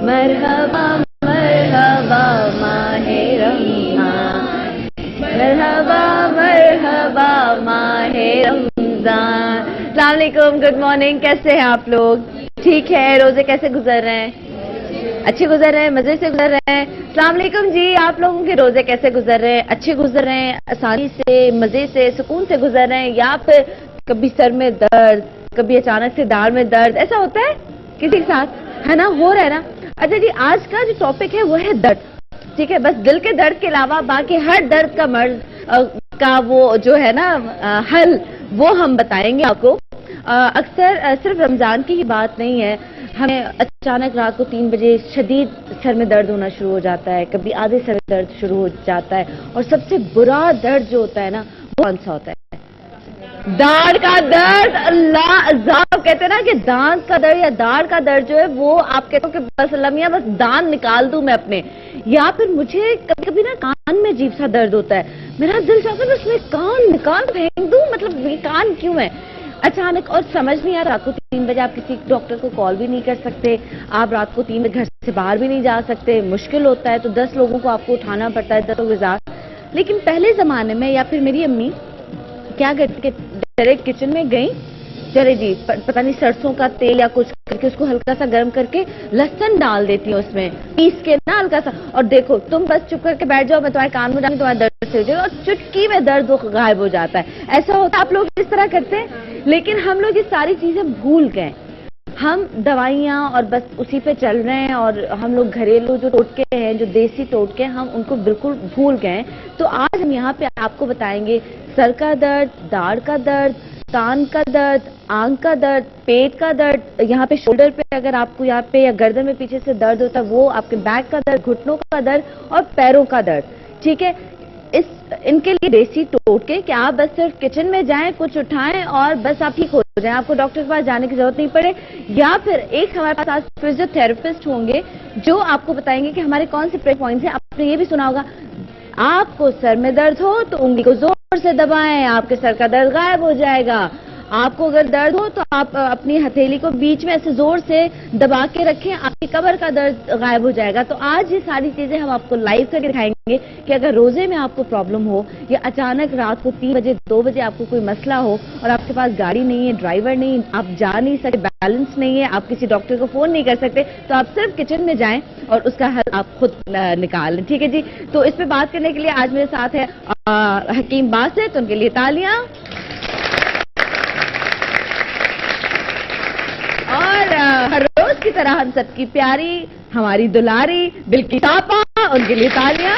मरहबा मरहबा माहे रमजान, मरहबा मरहबा माहे रमजान। अस्सलाम वालेकुम, गुड मॉर्निंग, कैसे हैं आप लोग? ठीक है, रोजे कैसे गुजर रहे हैं? अच्छे गुजर रहे हैं, मजे से गुजर रहे हैं? अस्सलाम वालेकुम जी, आप लोगों के रोजे कैसे गुजर रहे हैं? अच्छे गुजर रहे हैं, आसानी से, मजे से, सुकून से गुजर रहे हैं, या फिर कभी सर में दर्द, कभी अचानक से दाढ़ में दर्द, ऐसा होता है किसी के साथ? है ना, हो रहा है ना? अच्छा जी, आज का जो टॉपिक है वो है दर्द। ठीक है, बस दिल के दर्द के अलावा बाकी हर दर्द का मर्ज का वो जो है ना हल, वो हम बताएंगे आपको। अक्सर सिर्फ रमजान की ही बात नहीं है, हमें अचानक रात को 3 बजे शदीद सर में दर्द होना शुरू हो जाता है, कभी आधे सर में दर्द शुरू हो जाता है, और सबसे बुरा दर्द जो होता है ना, वो कौन सा होता है? दाढ़ का दर्द। अल्लाह अज़ाब, कहते हैं ना कि दांत का दर्द या दाढ़ का दर्द जो है वो आप कहते हो कि बस अल्लाह मियां बस दांत निकाल दूं मैं अपने, या फिर मुझे कभी कभी ना कान में अजीब सा दर्द होता है, मेरा दिल चाहता है बस मैं कान निकाल फेंक दूं, मतलब ये कान क्यों है अचानक, और समझ नहीं आ रहा। रात को 3 बजे आप किसी डॉक्टर को कॉल भी नहीं कर सकते, आप रात को 3 बजे घर से बाहर भी नहीं जा सकते, मुश्किल होता है, तो 10 लोगों को आपको उठाना पड़ता है, 10 लोग गुजार। लेकिन पहले जमाने में या फिर मेरी अम्मी क्या करती, डायरेक्ट किचन में गई, चले जी पता नहीं सरसों का तेल या कुछ करके उसको हल्का सा गर्म करके लहसुन डाल देती हूँ उसमें पीस के ना हल्का सा, और देखो तुम बस चुप करके बैठ जाओ, मैं तुम्हारे कान में जाऊंगी, तुम्हारा दर्द से हो जाएगा, और चुटकी में दर्द गायब हो जाता है। ऐसा होता है, आप लोग इस तरह करते हैं? लेकिन हम लोग ये सारी चीजें भूल गए, हम दवाइयाँ और बस उसी पे चल रहे हैं, और हम लोग घरेलू जो टोटके हैं, जो देसी टोटके, हम उनको बिल्कुल भूल गए। तो आज हम यहाँ पे आपको बताएंगे सर का दर्द, दाढ़ का दर्द, कान का दर्द, आंख का दर्द, पेट का दर्द, यहाँ पे शोल्डर पे अगर आपको यहाँ पे या गर्दन में पीछे से दर्द होता है वो, आपके बैक का दर्द, घुटनों का दर्द और पैरों का दर्द। ठीक है, इनके लिए देसी टोटके कि आप बस सिर्फ किचन में जाएं, कुछ उठाएं और बस आप ठीक हो जाएं, आपको डॉक्टर के पास जाने की जरूरत नहीं पड़े। या फिर एक हमारे पास आज फिजियोथेरेपिस्ट होंगे जो आपको बताएंगे कि हमारे कौन से प्रेशर पॉइंट्स हैं। आपने ये भी सुना होगा, आपको सर में दर्द हो तो उंगली को जोर से दबाएं, आपके सर का दर्द गायब हो जाएगा। आपको अगर दर्द हो तो आप अपनी हथेली को बीच में ऐसे जोर से दबा के रखें, आपकी कमर का दर्द गायब हो जाएगा। तो आज ये सारी चीजें हम आपको लाइव करके दिखाएंगे कि अगर रोजे में आपको प्रॉब्लम हो, या अचानक रात को 3 बजे 2 बजे आपको कोई मसला हो और आपके पास गाड़ी नहीं है, ड्राइवर नहीं, आप जा नहीं सकते, बैलेंस नहीं है, आप किसी डॉक्टर को फोन नहीं कर सकते, तो आप सिर्फ किचन में जाएं और उसका हल आप खुद निकाल लें। ठीक है जी, तो इस पे बात करने के लिए आज मेरे साथ है हकीम बासित, उनके लिए तालियां। और हर रोज की तरह हम सबकी प्यारी, हमारी दुलारी बिल्किस आपा, उनके लिए तालियां।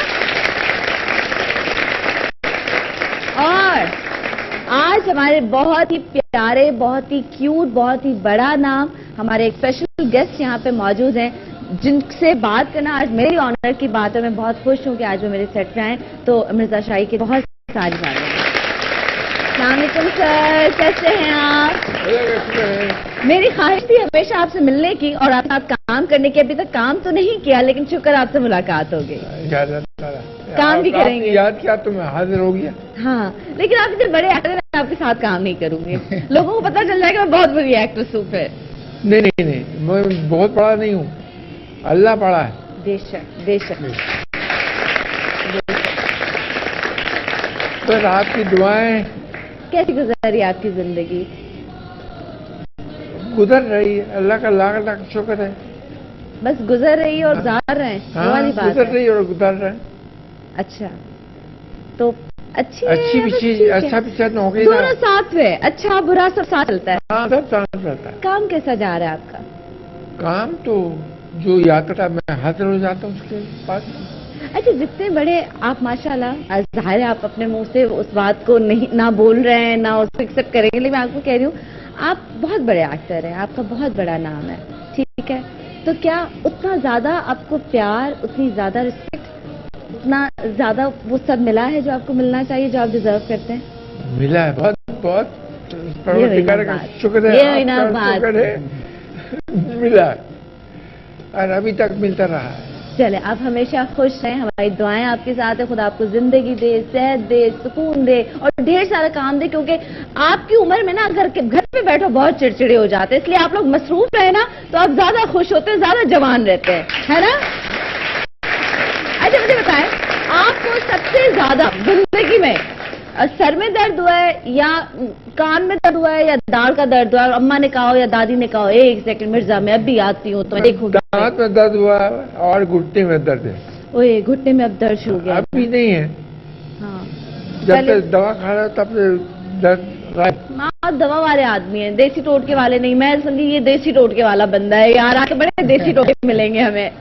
और आज हमारे बहुत ही प्यारे, बहुत ही क्यूट, बहुत ही बड़ा नाम, हमारे एक स्पेशल गेस्ट यहाँ पे मौजूद हैं जिनसे बात करना आज मेरी ऑनर की बात है। मैं बहुत खुश हूँ कि आज वो मेरे सेट में आए। तो मिर्जा शाही की बहुत सारी बातें। अस्सलाम वालेकुम सर, कैसे हैं आप? मेरी ख्वाहिश थी हमेशा आपसे मिलने की और आपके साथ काम करने की। अभी तक काम तो नहीं किया, लेकिन शुक्र आपसे मुलाकात हो गई। काम भी करेंगे। याद किया तो मैं हाजिर हो गया। हाँ, लेकिन आप इतने बड़े एक्टर हैं, आपके साथ काम नहीं करूंगी। लोगों को पता चल जाएगा मैं बहुत बुरी एक्ट्रेस हूँ फिर। नहीं, मैं बहुत बड़ा नहीं हूँ, अल्लाह बड़ा है। बेशक बेशक। बस आपकी दुआएं। कैसी गुजर रही आपकी जिंदगी? गुजर रही है, अल्लाह का लाख लाख शुक्र है। बस गुजर रही है और गुजार रहे हैं, वो वाली बात गुजर रही है और गुजार रहे हैं। अच्छा, तो अच्छी भी चीज, अच्छा भी चीज हो गई, दोनों साथ में, अच्छा बुरा सब साथ चलता है। हाँ, सब साथ चलता है। काम कैसा जा रहा है आपका? काम तो जो याद करता मैं हाजिर हो जाता हूँ उसके पास। अच्छा, जितने बड़े आप माशाल्लाह, जाहिर है आप अपने मुंह से उस बात को नहीं ना बोल रहे हैं, ना उसको एक्सेप्ट करेंगे, लेकिन मैं आपको कह रही हूँ आप बहुत बड़े एक्टर हैं, आपका बहुत बड़ा नाम है। ठीक है, तो क्या उतना ज्यादा आपको प्यार, उतनी ज्यादा रिस्पेक्ट, उतना ज्यादा वो सब मिला है जो आपको मिलना चाहिए, जो आप डिजर्व करते हैं? मिला है, बहुत बहुत परवरदिगार का शुक्र है, ये बात मिला है और अभी तक मिलता रहा है। चले, आप हमेशा खुश रहें, हमारी दुआएं आपके साथ है। खुदा आपको जिंदगी दे, सेहत दे, सुकून दे और ढेर सारा काम दे, क्योंकि आपकी उम्र में ना घर पे बैठो बहुत चिड़चिड़े हो जाते हैं, इसलिए आप लोग मसरूफ रहे ना तो आप ज्यादा खुश होते हैं, ज्यादा जवान रहते हैं, है ना? अच्छा मुझे बताएं, आपको सबसे ज्यादा जिंदगी में सर में दर्द हुआ है या कान में दर्द हुआ है या दाढ़ का दर्द हुआ है? अम्मा ने कहा हो या दादी ने कहा हो, एक सेकंड मिर्जा मैं अब भी आती हूँ तो देखो। दांत में दर्द हुआ और घुटने में दर्द है। ओए घुटने में अब दर्द शुरू हो गया। अभी नहीं है। हाँ, जब तक दवा खा रहा तब से दर्द गायब। आप दवा वाले आदमी हैं, देसी टोटके वाले नहीं। मैं समझी ये देसी टोटके वाला बंदा है, यार आके बड़े देसी टोटके मिलेंगे हमें।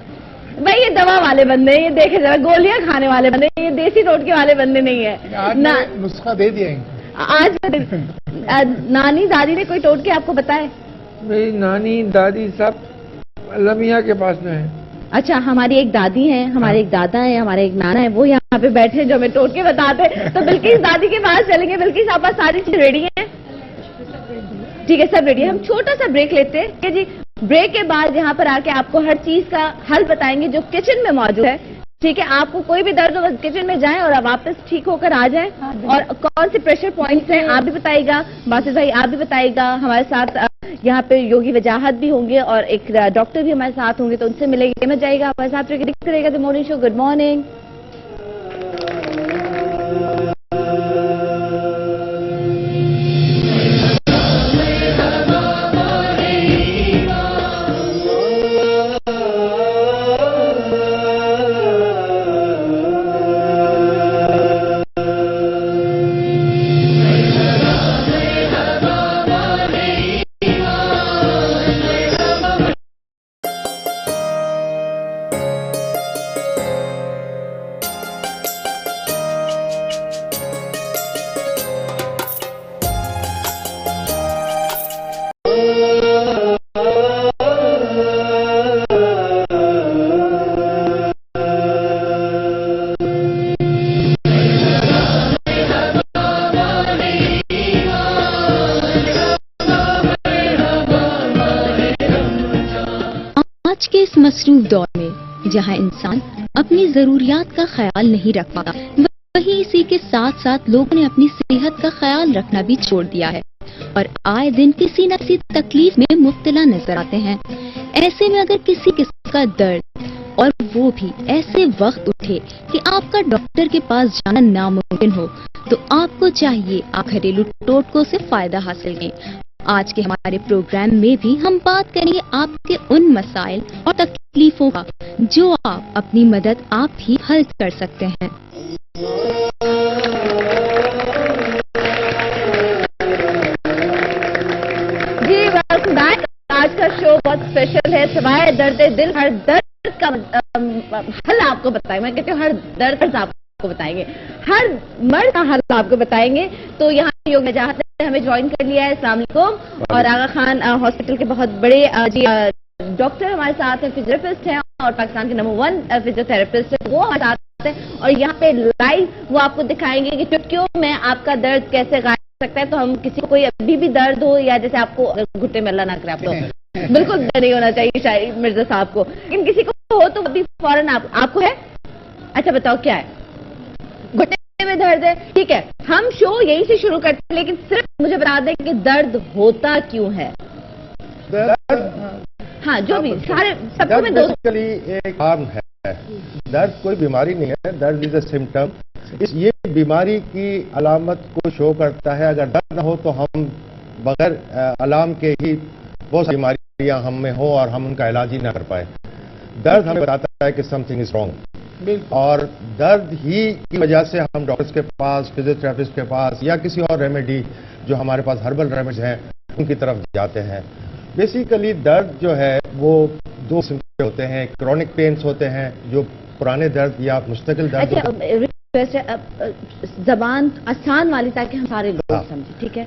भाई ये दवा वाले बंदे हैं, ये देखे जरा गोलियां खाने वाले बंदे, ये देसी टोटके वाले बंदे नहीं है। आज नुस्खा दे दिया आज नानी दादी ने कोई टोटके आपको बताए? मेरी नानी दादी सब लमिया के पास में है। अच्छा, हमारी एक दादी है, हमारे एक दादा है, हमारे एक नाना है, वो यहाँ पे बैठे हैं जो हमें टोटके बताते हैं। तो बिल्किस दादी के पास चलेंगे। बिल्किस आप पास सारी चीज रेडी है? ठीक है, सब रेडी है। हम छोटा सा ब्रेक लेते हैं। ठीक है जी, ब्रेक के बाद यहाँ पर आके आपको हर चीज का हल बताएंगे जो किचन में मौजूद है। ठीक है, आपको कोई भी दर्द हो बस किचन में जाएं और आप वापस ठीक होकर आ जाएं। और कौन से प्रेशर पॉइंट्स हैं आप भी बताइएगा, बासित भाई आप भी बताइएगा। हमारे साथ यहाँ पे योगी वजाहत भी होंगे और एक डॉक्टर भी हमारे साथ होंगे, तो उनसे मिलेंगे। मत जाइएगा, हमारे साथ देखते रहेगा the morning show. Good morning. मसरूफ दौर में जहां इंसान अपनी जरूरियात का ख्याल नहीं रख पाता, वहीं इसी के साथ साथ लोगों ने अपनी सेहत का ख्याल रखना भी छोड़ दिया है और आए दिन किसी न किसी तकलीफ में मुब्तला नजर आते हैं। ऐसे में अगर किसी किस्म का दर्द और वो भी ऐसे वक्त उठे कि आपका डॉक्टर के पास जाना नामुमकिन हो, तो आपको चाहिए आप घरेलू टोटकों से फायदा हासिल करें। आज के हमारे प्रोग्राम में भी हम बात करेंगे आपके उन मसाइल और तकलीफों का जो आप अपनी मदद आप ही हल कर सकते हैं। जी आज का शो बहुत स्पेशल है। सिवाय दर्द दिल, हर दर्द का हल आपको बताएंगे। मैं कहती हूँ हर दर्द आपको बताएंगे, हर मर्द का हल आपको बताएंगे। तो यहाँ योग वजाहत ने हमें ज्वाइन कर लिया है। अस्सलाम वालेकुम। और आगा खान हॉस्पिटल के बहुत बड़े डॉक्टर हमारे साथ हैं, फिजियोथेरेपिस्ट हैं और पाकिस्तान के नंबर 1 फिजियोथेरेपिस्ट है, वो हमारे साथ हैं। और यहाँ पे लाइव वो आपको दिखाएंगे कि चुटकियों में आपका दर्द कैसे गायब हो सकता है। तो हम किसी को कोई अभी भी दर्द हो या जैसे आपको घुटने में अल्लाह ना करे, आप तो बिल्कुल नहीं होना चाहिए शायद मिर्जा साहब को, लेकिन किसी को हो तो अभी फौरन आपको है। अच्छा बताओ क्या है? घुटने में दर्द है, ठीक है। हम शो यहीं से शुरू करते हैं, लेकिन सिर्फ मुझे बता दें कि दर्द होता क्यों है। हाँ, जो भी सारे सबको में बेसिकली एक हार्म है। दर्द कोई बीमारी नहीं है, दर्द इज अ सिम्टम। ये बीमारी की अलामत को शो करता है। अगर दर्द न हो तो हम बगैर अलार्म के ही बहुत सारी बीमारियां हम में हो और हम उनका इलाज ही ना कर पाए। दर्द हमें बताता है कि समथिंग इज रॉन्ग, और दर्द ही की वजह से हम डॉक्टर्स के पास, फिजियोथेरेपिस्ट के पास या किसी और रेमेडी जो हमारे पास हर्बल रेमेडीज हैं उनकी तरफ जाते हैं। बेसिकली दर्द जो है वो दो किस्म के होते हैं। क्रॉनिक पेन्स होते हैं जो पुराने दर्द या मुस्तकिल दर्द। अच्छा, जबान आसान वाली ताकि हम सारे लोग समझे, ठीक है।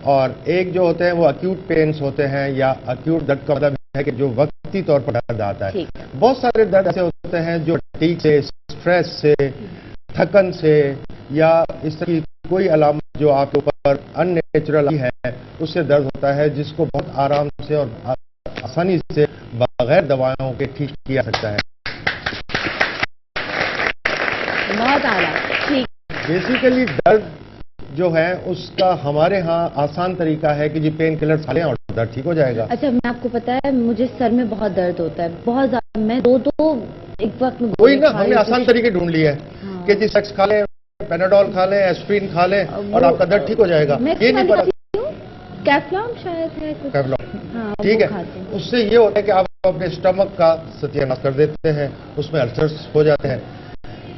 और एक जो होते हैं वो अक्यूट पेन्स होते हैं, या अक्यूट दर्द का मतलब है कि जो वक्ती तौर पर दर्द आता है। बहुत सारे दर्द ऐसे होते हैं जो फटीग से, स्ट्रेस से, थकन से या इस तरह की कोई अलामत जो आपके ऊपर अननेचुरल है उससे दर्द होता है, जिसको बहुत आराम से और आसानी से बगैर दवाओं के ठीक किया सकता है। बहुत आला, ठीक। बेसिकली दर्द जो है उसका हमारे यहाँ आसान तरीका है कि जी पेन किलर खा लें और दर्द ठीक हो जाएगा। अच्छा, मैं आपको पता है मुझे सर में बहुत दर्द होता है, बहुत ज्यादा। मैं दो एक वक्त में वही ना, हमने आसान तरीके ढूंढ लिए है कि जी सेक्स खा लें, पेनाडोल खा लें, एस्प्रिन खा लें और आपका दर्द ठीक हो जाएगा। ये नहीं पता, कैफ्लॉन शायद है कुछ। हाँ, ठीक है। उससे ये होता है कि आप अपने स्टमक का सत्यानाश कर देते हैं, उसमें अल्सर्स हो जाते हैं।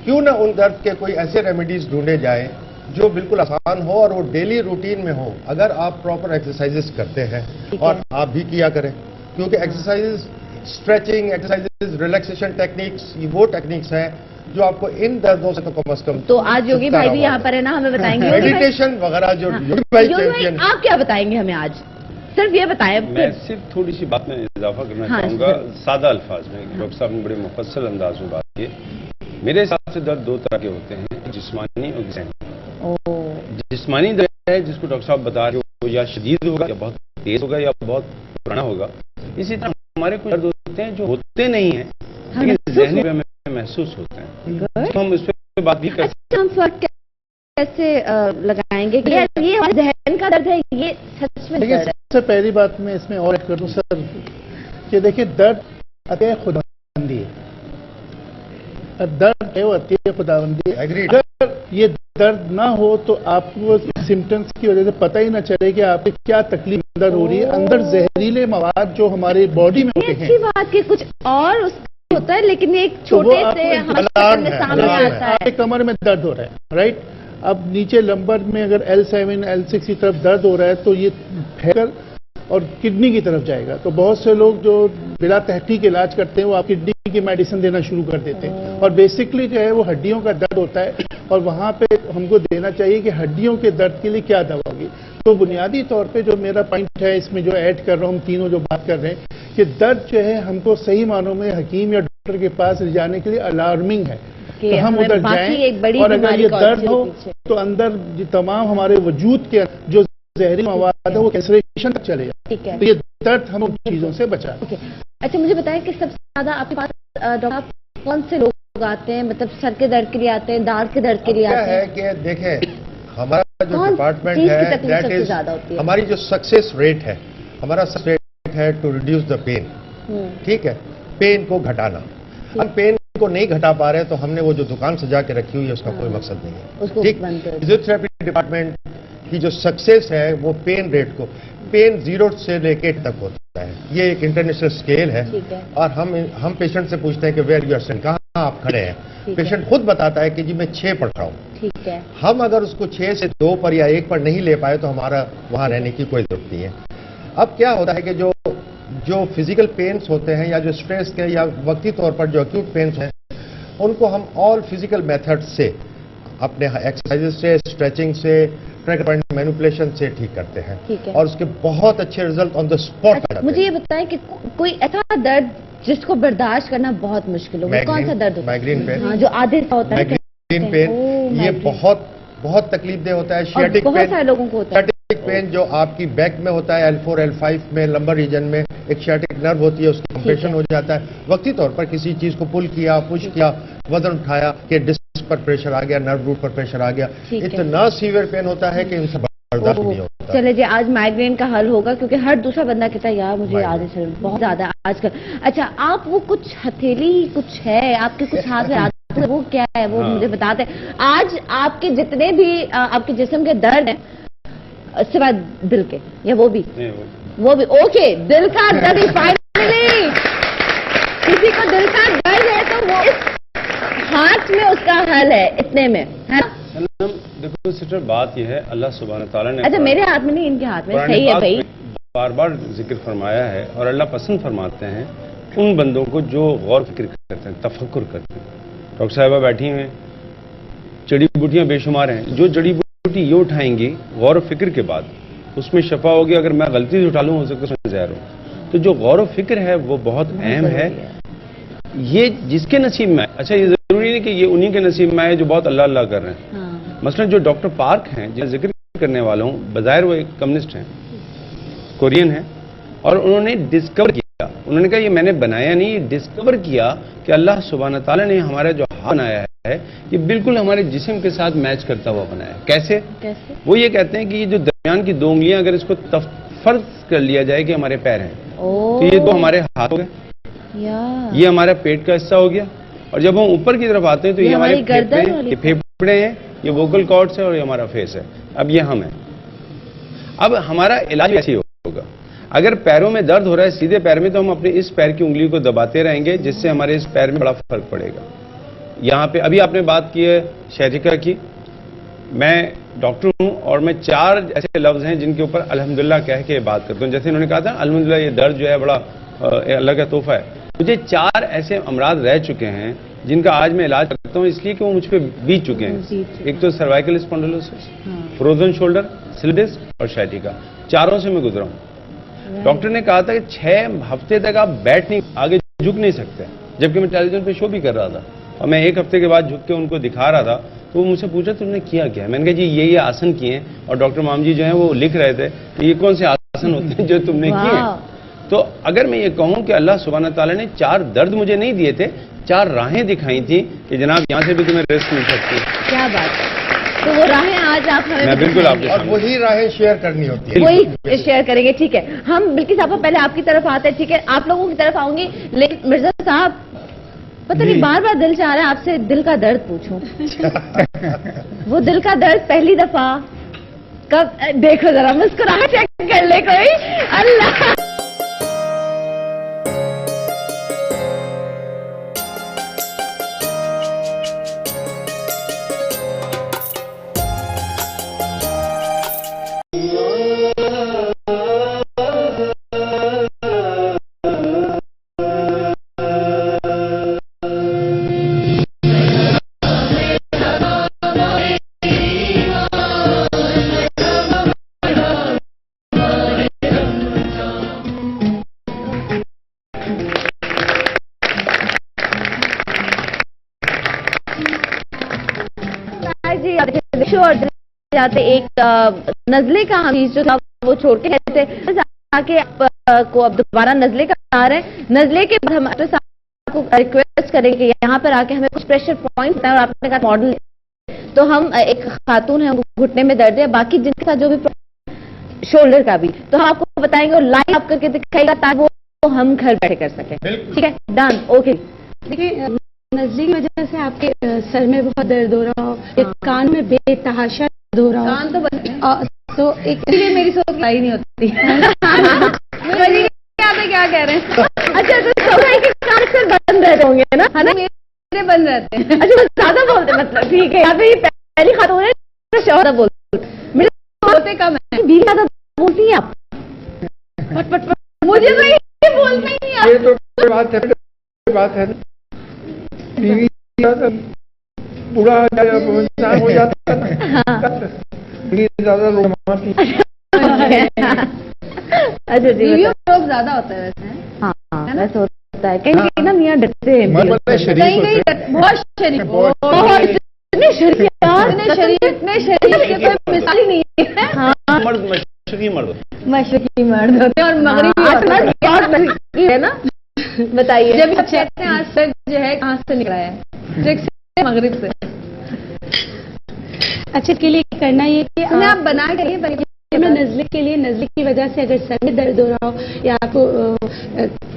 क्यों ना उन दर्द के कोई ऐसे रेमेडीज ढूंढे जाए जो बिल्कुल आसान हो और वो डेली रूटीन में हो। अगर आप प्रॉपर एक्सरसाइजेस करते हैं और आप भी किया करें, क्योंकि exercises, stretching exercises, relaxation techniques, ये वो टेक्निक्स हैं जो आपको इन दर्दों से तो कम से कम। तो आज योगी भाई भी यहाँ पर है ना, हमें बताएंगे मेडिटेशन वगैरह जो योगी भाई चैंपियन। आप क्या बताएंगे हमें आज? सिर्फ ये बताएं। मैं सिर्फ थोड़ी सी बात में इजाफा करना चाहूंगा, सादा अल्फाज में। डॉक्टर साहब ने बड़े मुफस्सल अंदाज में बात की। मेरे हिसाब से दर्द दो तरह के होते हैं, जिस्मानी और ज़हनी। जिस्मानी दर्द है जिसको डॉक्टर साहब बता रहे हो, या शदीद होगा या बहुत तेज होगा या बहुत पुराना होगा। इसी तरह हमारे कुछ दर्द होते हैं जो होते नहीं है लेकिन ज़हनी में महसूस होते हैं। हम इस पर बात भी करते हैं। हम फर्क कैसे लगाएंगे कि ये हमारे ज़हन का दर्द है, ये सच में दर्द है? सबसे पहली बात मैं इसमें और ऐड कर दूं सर कि देखिए, दर्द अतः खुदाबंदी है। दर्द है वो अतः खुदाबंदी है। अगर ये दर्द ना हो तो आपको सिम्टम्स की वजह से पता ही ना चले कि आपको क्या तकलीफ अंदर हो रही है। अंदर जहरीले मवाद जो हमारे बॉडी में होते हैं, अच्छी बात की कुछ और होता है, लेकिन एक छोटे से हमारे सामने आता है। आपके कमर में दर्द हो रहा है, राइट? अब नीचे लंबर में अगर L7, L6 की तरफ दर्द हो रहा है तो ये फैलकर और किडनी की तरफ जाएगा। तो बहुत से लोग जो बिला तहकीक इलाज करते हैं वो आप किडनी की मेडिसिन देना शुरू कर देते हैं। और बेसिकली जो है वो हड्डियों का दर्द होता है और वहां पे हमको देना चाहिए कि हड्डियों के दर्द के लिए क्या दवा होगी। तो बुनियादी तौर पे जो मेरा पॉइंट है इसमें जो ऐड कर रहा हूँ, हम तीनों जो बात कर रहे हैं कि दर्द जो है हमको सही मानों में हकीम या डॉक्टर के पास ले जाने के लिए अलार्मिंग है। तो हम उधर जाएं और अगर ये दर्द हो तो अंदर तमाम हमारे वजूद के जो जहरी मवाद है वो कैंसरेशन तक चले जाए। तो ये दर्द हम उन चीजों से बचा। अच्छा, मुझे बताएं कि सबसे ज्यादा आपके पास डॉक्टर कौन से लोग आते हैं? मतलब सर के दर्द के लिए आते हैं, दाढ़ के दर्द के लिए आते हैं? क्या है कि देखें, हमारा जो डिपार्टमेंट है दैट इज, हमारी जो सक्सेस रेट है, हमारा सक्सेस रेट है टू रिड्यूस द पेन। ठीक है, पेन को घटाना। हम पेन को नहीं घटा पा रहे तो हमने वो जो दुकान सजा के रखी हुई है उसका कोई मकसद नहीं है। ठीक, फिजियोथेरेपी डिपार्टमेंट की जो सक्सेस है वो पेन रेट को, पेन 0 से लेके तक होता है। ये एक इंटरनेशनल स्केल है। और हम पेशेंट से पूछते हैं कि वेयर यू आर स्टैंडिंग, कहाँ आप खड़े हैं? पेशेंट खुद बताता है कि जी मैं 6 पढ़ रहा हूँ। ठीक है, हम अगर उसको 6 से 2 पर या 1 पर नहीं ले पाए तो हमारा वहां रहने की कोई जरूरत नहीं है। अब क्या होता है कि जो फिजिकल पेन्स होते हैं या जो स्ट्रेस के या वक्ती तौर पर जो एक्यूट पेन्स हैं उनको हम ऑल फिजिकल मेथड से, अपने एक्सरसाइज से, स्ट्रेचिंग से, ट्रैक पॉइंट मैनिपुलेशन से ठीक करते हैं और उसके बहुत अच्छे रिजल्ट ऑन द स्पॉट आते हैं। मुझे ये बताएं कि कोई ऐसा दर्द जिसको बर्दाश्त करना बहुत मुश्किल हो, कौन सा दर्द होता है? Migraine pain. हाँ, जो आधे सा होता है माइग्रेन पेन, ये बहुत तकलीफदेह होता है। शियाटिक पेन, बहुत सारे लोगों को होता है। शियाटिक पेन जो आपकी बैक में होता है, L4 L5 में लंबर रीजन में एक शियाटिक नर्व होती है, उसका कंप्रेशन हो जाता है। वक्ती तौर पर किसी चीज को पुल किया, पुश किया, वजन उठाया कि डिस्क पर प्रेशर आ गया, नर्व रूट पर प्रेशर आ गया, इतना सीवियर पेन होता है कि इनसे बर्दाश्त नहीं होता। चले जी, आज माइग्रेन का हल होगा क्योंकि हर दूसरा बंदा कहता है यार मुझे आधे सर बहुत ज्यादा आजकल। अच्छा, आप वो कुछ हथेली कुछ है आपके कुछ हाथ में आते, वो क्या है वो मुझे बताते हैं। आज आपके जितने भी आपके जिस्म के दर्द हैं सिवाय दिल के, या वो भी ओके, दिल का दर्द फाइनली किसी को दिल का दर्द है तो वो इस हाथ में उसका हल है, इतने में है ना? देखो सिस्टर, बात यह है अल्लाह सुब्हान तआला ने, अच्छा मेरे हाथ में नहीं इनके हाथ में, सही है भाई, बार बार जिक्र फरमाया है और अल्लाह पसंद फरमाते हैं उन बंदों को जो गौर फिक्र करते हैं, तफक्कुर करते हैं। डॉक्टर साहिबा बैठी हैं, जड़ी बूटियां बेशुमार हैं, जो जड़ी बूटी ये उठाएंगी गौर फिक्र के बाद उसमें शफा होगी। अगर मैं गलती से उठा लूँ हो सकता है उसमें जहर हो। तो जो गौर फिक्र है वो बहुत अहम है, ये जिसके नसीब में है। अच्छा, ये जरूरी नहीं कि ये उन्हीं के नसीब में है जो बहुत अल्लाह अल्लाह कर रहे हैं। मसलन जो डॉक्टर पार्क हैं जिन्हें जिक्र करने वाला हूं, बजायर वो एक कम्युनिस्ट हैं, कोरियन हैं, और उन्होंने डिस्कवर किया उन्होंने कहा ये मैंने बनाया नहीं, ये डिस्कवर किया कि अल्लाह सुब्हान ताला ने हमारा जो हाथ बनाया है ये बिल्कुल हमारे जिस्म के साथ मैच करता हुआ बनाया है। कैसे? वो ये कहते हैं कि ये जो दरमियान की 2 उंगलियां अगर इसको फर्ज कर लिया जाए कि हमारे पैर हैं, तो ये 2 हमारे हाथ हो गए, ये हमारा पेट का हिस्सा हो गया, और जब हम ऊपर की तरफ आते हैं तो ये हमारे फेफड़े हैं, ये वोकल कॉर्ड्स है, और ये हमारा फेस है। अब ये हम है। अब हमारा इलाज ऐसे होगा, अगर पैरों में दर्द हो रहा है सीधे पैर में, तो हम अपने इस पैर की उंगली को दबाते रहेंगे, जिससे हमारे इस पैर में बड़ा फर्क पड़ेगा। यहाँ पे अभी आपने बात की है शहरिका की, मैं डॉक्टर हूं और मैं 4 ऐसे लफ्ज हैं जिनके ऊपर अल्हम्दुलिल्लाह कह के बात करता हूं। जैसे इन्होंने कहा था अल्हम्दुलिल्लाह ये दर्द जो है बड़ा अल्लाह का तोहफा है। मुझे 4 ऐसे अमराज रह चुके हैं जिनका आज मैं इलाज करता हूं, इसलिए कि वो मुझ पर बीत चुके हैं। एक तो cervical spondylosis, frozen shoulder, slip disc और शैटिका, 4 से मैं गुजरा हूं। डॉक्टर ने कहा था कि 6 हफ्ते तक आप बैठ नहीं, आगे झुक नहीं सकते, जबकि मैं टेलीविजन पे शो भी कर रहा था और मैं 1 हफ्ते के बाद झुक के उनको दिखा रहा था। तो वो मुझसे पूछा तुमने किया क्या? मैंने कहा जी ये आसन किए हैं, और डॉक्टर माम जी जो हैं वो लिख रहे थे कि ये कौन से आसन होते हैं जो तुमने किए हैं। तो अगर मैं ये कहूं कि अल्लाह सुब्हान ताला ने 4 दर्द मुझे नहीं दिए थे, 4 राहें दिखाई थी कि जनाब यहाँ से भी तुम्हें रेस्ट मिल सकती है। क्या बात है। तो वो राहें आज आप हमें, मैं बिल्कुल आपके और वही राहें शेयर करनी होती है, वही शेयर करेंगे। ठीक है, हम बिल्किस साहब पहले आपकी तरफ आते हैं, ठीक है, आप लोगों की तरफ आऊंगी, लेकिन मिर्जा साहब पता नहीं बार-बार दिल चाह रहा है आपसे दिल का दर्द पूछूं। वो दिल का दर्द पहली दफा कब देखो, जरा मुस्कुराहट चेक कर ले कोई। अल्लाह जाते एक नजले का हदीस जो था वो छोड़ के कहते ताकि आपको अब दोबारा नजले का आ रहे हैं। नजले के बाद हम आपको रिक्वेस्ट करेंगे कि यहाँ पर आके हमें कुछ प्रेशर पॉइंट है, और आपने कहा मॉडल, तो हम एक खातून है उनको घुटने में दर्द है, बाकी जिनके साथ जो भी शोल्डर का भी, तो हम आपको बताएंगे और लाइन आप करके दिखाएगा ताकि वो हम घर बैठे कर सकें। ठीक है, डन, ओके। देखिए नजले की वजह से आपके सर में बहुत दर्द हो रहा हो, कान में बेतहाशा दर्द हो रहा हो, कान तो बंद, तो एक इसलिए मेरी सोच लाई नहीं होती। क्या कह रहे हैं? अच्छा तो के कान से बंद रहते होंगे ना, है ना? मेरे बंद रहते हैं। अच्छा ज्यादा बोलते, मतलब ठीक है, यहाँ पे पहली खातून है तो ज्यादा बोलते, मेरे बोलते कम है, बीवी ज्यादा बोलती है आप। मुझे तो ये बोलना ही नहीं आता। ये तो बात है बीवी पूरा हो जाता है ना, ज्यादा लोग मारती। अच्छा जी, लोग ज्यादा होता है वैसे। हाँ वैसे होता है, कहीं ना मियाँ डरते हैं, कहीं बहुत शरीफ, बहुत इतने शरीफ यार, इतने शरीफ कोई मिसाल ही नहीं है। हाँ मशरकी मर्द होते हैं और मगरिबी है ना। बताइए, जब कहते हैं आज तक जो है कहाँ से निकला है? मगरिब से। अच्छा के लिए करना ये कि आप बना के में नजले के लिए, नजले की वजह से अगर सर में दर्द हो रहा हो या आपको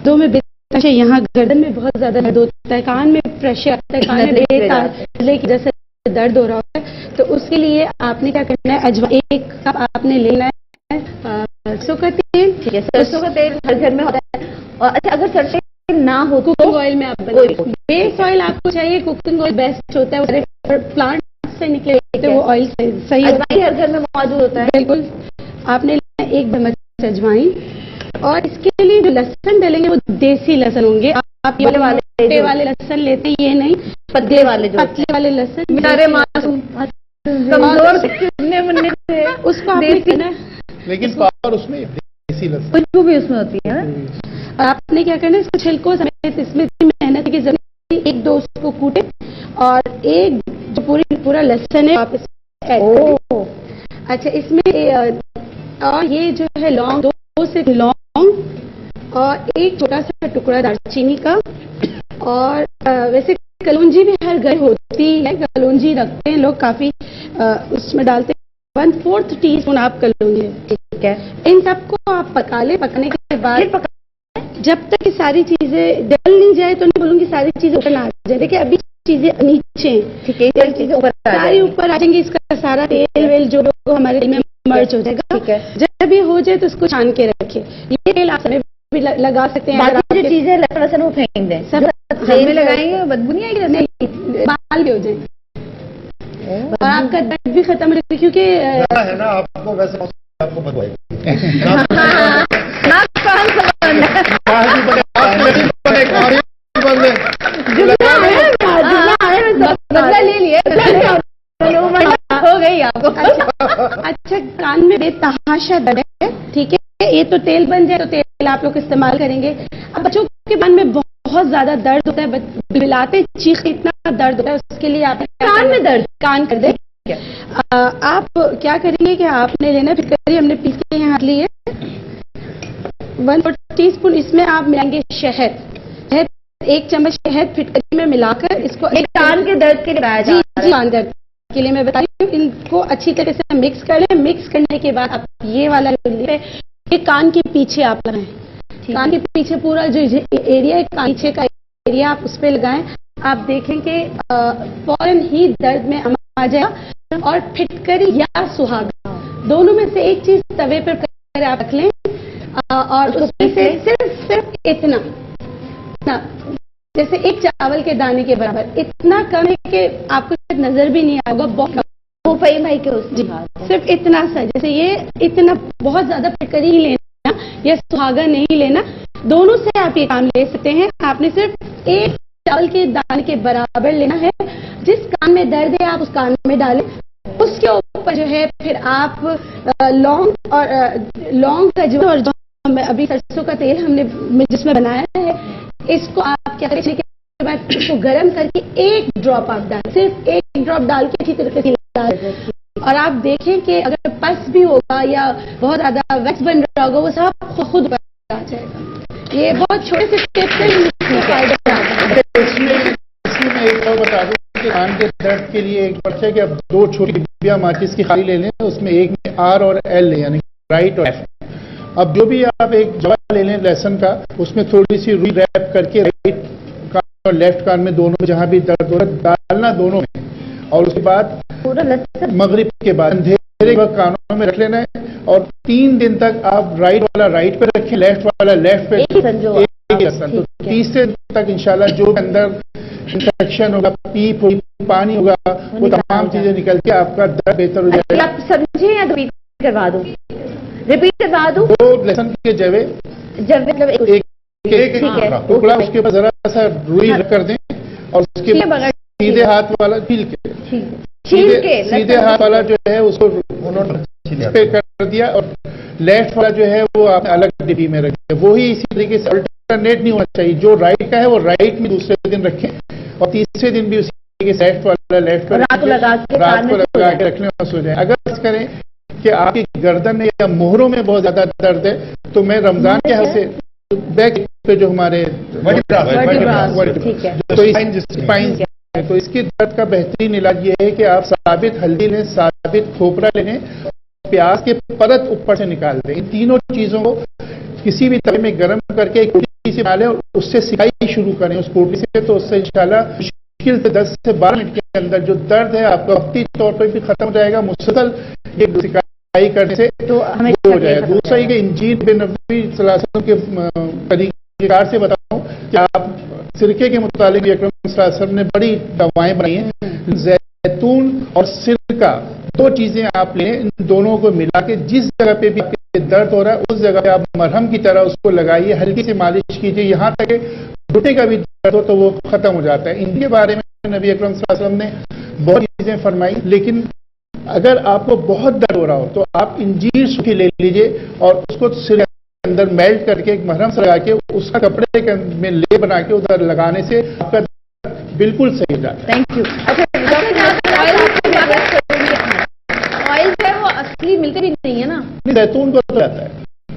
दो में बेतहाशा, यहाँ गर्दन में बहुत ज्यादा दर्द होता है, कान में प्रेशर आता है, कान में नजले की वजह से दर्द हो रहा है, तो उसके लिए आपने क्या करना है, अजवाइन 1 कप आपने लेना है, सरसों का तेल। ठीक है, सरसों का तेल हर घर में होता है। और अच्छा अगर सरसों ना हो तो कुकिंग ऑयल में आप बेस ऑयल आपको चाहिए, कुकिंग ऑयल बेस्ट होता है, प्लांट से निकले तो वो ऑयल सही होता है, हर घर में मौजूद होता है। बिल्कुल। आपने लेना 1 चम्मच अजवाइन, और इसके लिए जो लहसुन डालेंगे वो देसी लहसुन होंगे। आप ये वाले लहसुन लेते हैं, ये नहीं पतले वाले लहसुन, सारे मासूम कमजोर से उसको आपने करना है, लेकिन पावर उसमें देसी लहसुन खुशबू भी उसमें होती है। आपने क्या करना है, इसको छिलकों समेत, इसमें मेहनत की जरूरत है, 1-2 उसको कूटे, और एक जो पूरा लहसुन है आप इसमें ऐड करें। अच्छा इसमें और ये जो है लौंग, 2 से लौंग, और एक छोटा सा टुकड़ा दालचीनी का। और वैसे कलौंजी भी हर घर होती है, कलौंजी रखते हैं लोग काफी, उसमें डालते हैं 1/4 टीस्पून आप कलौंजी। ठीक है, इन सबको आप पका ले। पकाने के बाद जब तक ये सारी चीजें डल नहीं जाए, तो नहीं बोलूंगी सारी चीजें ऊपर ना आ जाए। देखिए अभी चीजें नीचे हैं, ठीक है, सारी चीजें ऊपर आ जाएंगी, इसका सारा तेल वेल जो हमारे तेल में मर्ज हो जाएगा। ठीक है, जब ये हो जाए तो इसको छान के रखिए। ये तेल आप भी लगा सकते हैं। बाकी जो चीजें लहसुन वो फेंक दें, सब तेल में लगाएंगे, बदबू नहीं आएगी? नहीं, बाल भी हो जाए और आपका दर्द भी खत्म रहेगा, क्योंकि है ना आपको वैसे आपको बदवाएगी। बदला ले लिए हो गई आपको। अच्छा, कान में बेतहाशा दर्द है, ठीक है, ये तो तेल बन जाए तो तेल आप लोग इस्तेमाल करेंगे। अब बच्चों के कान में बहुत ज्यादा दर्द होता है, बिलाते चीख इतना दर्द होता है, उसके लिए आप कान में दर्द, कान कर दे। आप क्या करेंगे कि आपने लेना फिटकरी, हमने पीस के यहाँ लिए 1 टीस्पून, इसमें आप मिलाएंगे शहद। 1 चम्मच शहद फिटकरी में मिलाकर इसको एक कान के दर्द के लिए जी कान दर्द के लिए मैं बता रही हूँ। इनको अच्छी तरह से मिक्स कर लें। मिक्स करने के बाद आप ये वाला ये कान के पीछे आप लगाएं, कान के पीछे पूरा जो एरिया है, पीछे का एरिया आप उस पर लगाएं। आप देखेंगे फौरन ही दर्द में आ जाएगा। और फिटकरी या सुहागा दोनों में से एक चीज तवे पर आप रख लें और उसमें से सिर्फ इतना, जैसे एक चावल के दाने के बराबर, इतना कम है कि आपको नजर भी नहीं आएगा। बहुत भाई के उसमें सिर्फ इतना सा, जैसे ये इतना, बहुत ज्यादा फिटकरी ही लेना या सुहागा नहीं लेना, दोनों से आप ये काम ले सकते हैं। आपने सिर्फ एक चावल के दाने के बराबर लेना है। जिस कान में दर्द है आप उस कान में डालें, उसके ऊपर जो है फिर आप लौंग और लौंग का जो, और जो अभी सरसों का तेल हमने जिसमें बनाया है, इसको आप क्या करें के बाद इसको गर्म करके 1 ड्रॉप आप डालें, सिर्फ 1 ड्रॉप डाल के अच्छी तरह से डालें। और आप देखें कि अगर पस भी होगा या बहुत ज्यादा वैक्स बन रहा होगा, वो सब खुद आ जाएगा। ये बहुत छोटे से स्टेप से फायदा है। इसमें मैं एक और बता दूं कि कान के दर्द के लिए एक बात है कि आप 2 छोटी डिब्बियां माचिस की खाली ले लें, उसमें एक में R और L लें, यानी राइट और लेफ्ट। अब जो भी आप एक जवा ले लें लहसुन का, उसमें थोड़ी सी रुई रैप करके राइट कान और लेफ्ट कान में दोनों में जहां भी दर्द हो रहा है डालना दोनों में। और उसके बाद पूरा मगरिब के बाद अंधेरे वक्त कानों में रख लेना है। और 3 दिन तक आप राइट वाला राइट पे रखें, लेफ्ट वाला लेफ्ट पे, तो 30 दिन तक इंशाल्लाह जो अंदर इंफेक्शन होगा, पीप होगी, पानी होगा, वो तमाम चीजें निकल के आपका दर्द बेहतर हो जाएगा। आप समझे या रिपीट करवा दूं? रिपीट करवा दूं? 2 लहसुन के जवे, मतलब एक टुकड़ा, उसके ऊपर जरा सा रुई रख कर दें और उसके बाद सीधे हाथ वाला छील के सीधे हाथ वाला जो है उसको उन्होंने कर दिया, और लेफ्ट वाला जो है वो आप अलग डिब्बी में रखें। वो ही इसी तरीके से अल्टरनेट नहीं होना चाहिए, जो राइट का है वो राइट में दूसरे दिन रखें और तीसरे दिन भी उसी तरीके से लेफ्ट वाला लेफ्ट पर रात को लगा के रखने और सो जाए। अगर करें कि आपकी गर्दन में या मोहरों में बहुत ज्यादा दर्द है, तो मैं रमजान के हाथ से बैक पे जो हमारे तो इसकी दर्द का बेहतरीन इलाज ये है कि आप साबित हल्दी लें, साबित खोपरा लें, प्याज के परत ऊपर से निकाल दें। इन तीनों चीजों को किसी भी तवे में गर्म करके एक रोटी से डालें और उससे सिकाई शुरू करें उस रोटी से, तो उससे इंशाल्लाह मुश्किल से 10 से 12 मिनट के अंदर जो दर्द है आपका वक्ती तौर पर भी खत्म हो जाएगा। मुसलसल ये सिकाई करने से तो हो जाएगा। दूसरा ये इंजीर बिन नबी सल्लल्लाहु अलैहि वसल्लम के तरीक़ेकार से बताऊं कि आप सिरके के मुतालिक अकरम सल्लल्लाहु अलैहि वसल्लम ने बड़ी दवाएं बनाई हैं। जैतून और सिरका 2 चीजें आप लें, इन दोनों को मिला के जिस जगह पे भी आपके दर्द हो रहा है उस जगह पे आप मरहम की तरह उसको लगाइए, हल्की से मालिश कीजिए, यहाँ तक घुटने का भी दर्द हो तो वो खत्म हो जाता है। इनके बारे में नबी अकरम सल्लल्लाहु अलैहि वसल्लम ने बहुत चीजें फरमाई। लेकिन अगर आपको बहुत दर्द हो रहा हो तो आप इंजीर सूखी ले लीजिए और उसको सिर के अंदर मेल्ट करके एक मरहम से लगा के उसका कपड़े में ले बना के उधर लगाने से आपका बिल्कुल सही हो जाता है। Thank you. ऑयल जो है वो असली मिलते भी नहीं है ना? जैतून को जाता है,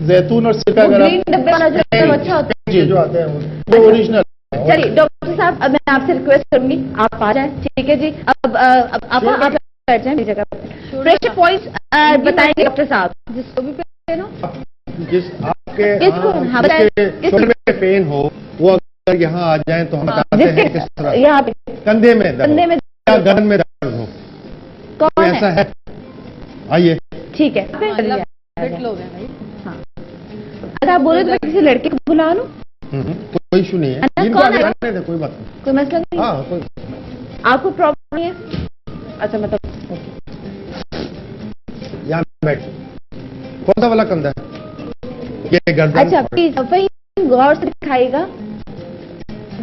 जैतून और सिरका अगर ग्रीन डब्बे वाला जो है अच्छा होता है। जी, जो आते हैं वो ओरिजिनल। चलिए डॉक्टर साहब, अब मैं आपसे रिक्वेस्ट करूंगी आप आ जाएं, ठीक है जी। अब आप बैठ जाएं मेरी जगह पे। प्रेशर पॉइंट्स बताएंगे डॉक्टर साहब, जिसको भी पेन हो, जिस आपके किसको? हाँ, बताएं। शोल्डर में पेन हो, वो अगर यहाँ आ जाए तो हम बताते हैं किस तरह। यहाँ पे कंधे में दर्द, कंधे में या गर्दन में दर्द हो, कौन ऐसा है? है? आइए। ठीक है, फिट लोग हैं भाई। हाँ, अगर आप बोले तो मैं किसी लड़के को बुला लूं? कोई इशू नहीं है, अन्ना, इनको कौन आगे है? आने दे, कोई बात नहीं। कोई मसला नहीं? हाँ, कोई आपको प्रॉब्लम नहीं है? अच्छा, मतलब यहाँ बैठ। कौन सा वाला कंधा है? ये गर्दन। अच्छा, प्लीज वही गौर से दिखाइएगा।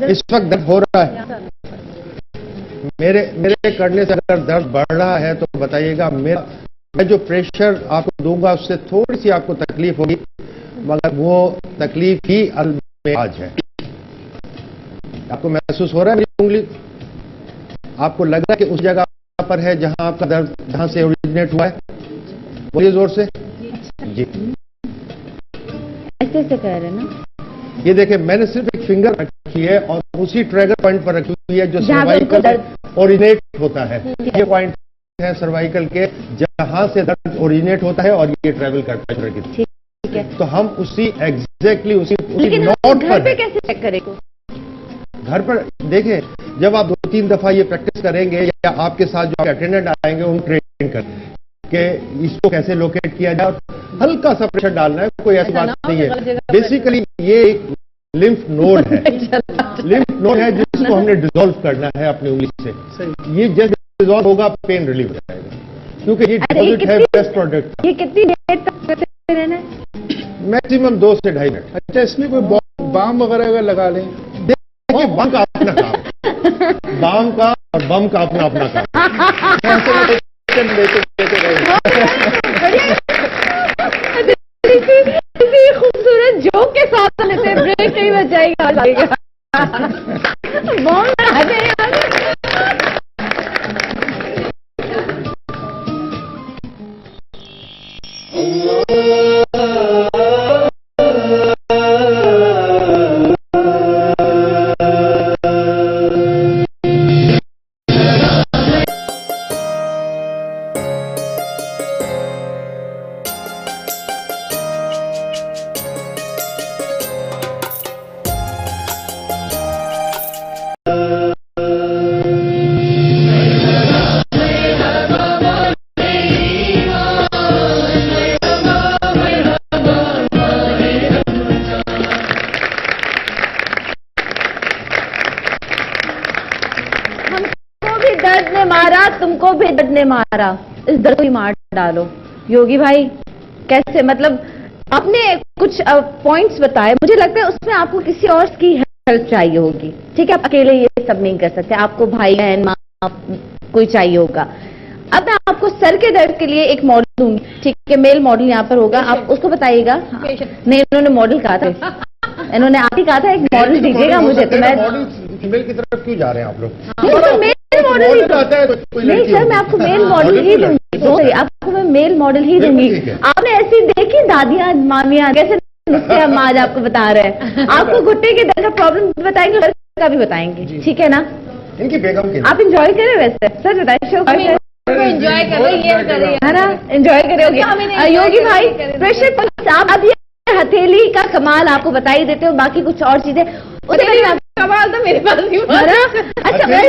इस वक्त दर्द हो रहा है? मेरे करने से अगर दर्द बढ़ रहा है तो बताइएगा। मैं जो प्रेशर आपको दूंगा उससे थोड़ी सी आपको तकलीफ होगी, मगर वो तकलीफ ही आज है। आपको महसूस हो रहा है मेरी उंगली? आपको लग रहा है कि उस जगह पर है जहां आपका दर्द, जहां से ओरिजिनेट हुआ है? बोलिए जोर से जी। ऐसे से कह रहे हैं ना? ये देखिए, मैंने सिर्फ एक फिंगर रखी है और उसी ट्रैगर पॉइंट पर रखी हुई है जो सर्वाइकल ओरिजिनेट होता है। ये पॉइंट है सर्वाइकल के, जहां से दर्द ओरिजिनेट होता है और ये ट्रेवल करता है। ठीक है, तो हम उसी एग्जैक्टली उसी लेकिन नोट घर पर पे कैसे चेक करेंगे? घर पर देखिए, जब आप 2-3 दफा ये प्रैक्टिस करेंगे या आपके साथ जो अटेंडेंट आएंगे उन ट्रेन कर कि इसको कैसे लोकेट किया जाए, हल्का सा प्रेशर डालना है, कोई ऐसी बात नहीं है। बेसिकली ये एक लिम्फ नोड है। लिम्फ नोड है जिसको हमने डिसॉल्व करना है अपनी उंगली से। ये जब डिसॉल्व होगा पेन रिलीव हो जाएगा, क्योंकि ये डिपॉजिट है वेस्ट प्रोडक्ट। ये कितनी देर तक करते रहना है? मैक्सिमम 2 से 2.5 मिनट। अच्छा, इसमें कोई बाम वगैरह अगर लगा लें? देखिए, बम का अपना काम, बाम का और बम का अपना अपना काम। खूबसूरत जोक के साथ लेते हैं, ब्रेक नहीं बचाएगा। बॉम्ब आ गए यार। तुमको भी दर्द ने मारा, इस दर्द को ही मार डालो। योगी भाई कैसे, मतलब आपने कुछ पॉइंट्स बताए, मुझे लगता है उसमें आपको किसी और की हेल्प चाहिए होगी। ठीक है, आप अकेले ये सब नहीं कर सकते, आपको भाई बहन माँ कोई चाहिए होगा। अब मैं आपको सर के दर्द के लिए एक मॉडल दूंगी, ठीक है, मेल मॉडल यहाँ पर होगा, आप उसको बताइएगा। नहीं, इन्होंने मॉडल कहा था, इन्होंने आप ही कहा था एक मॉडल दीजिएगा मुझे, तो मैं फीमेल की तरफ क्यों जा रहे हैं आप लोग? मेल मॉडल ही नहीं सर, मैं आपको मेल मॉडल ही दूंगी, आपको मैं मेल मॉडल ही दूंगी। आपने ऐसी देखी दादियाँ मामियाँ कैसे हम आज आपको बता रहे हैं, आपको घुटने के दर्द का प्रॉब्लम बताएंगे, दर्द का भी बताएंगे, ठीक है ना? इनकी बेगम की आप इंजॉय करें वैसे सर, बताइए शो एंजॉय करें, है ना? एंजॉय करेंगे। योगी भाई प्रेशर आप अभी हथेली का कमाल आपको बता ही देते हो, बाकी कुछ और चीजें कमाल तो मेरे पास नहीं है ना। अच्छा, मैं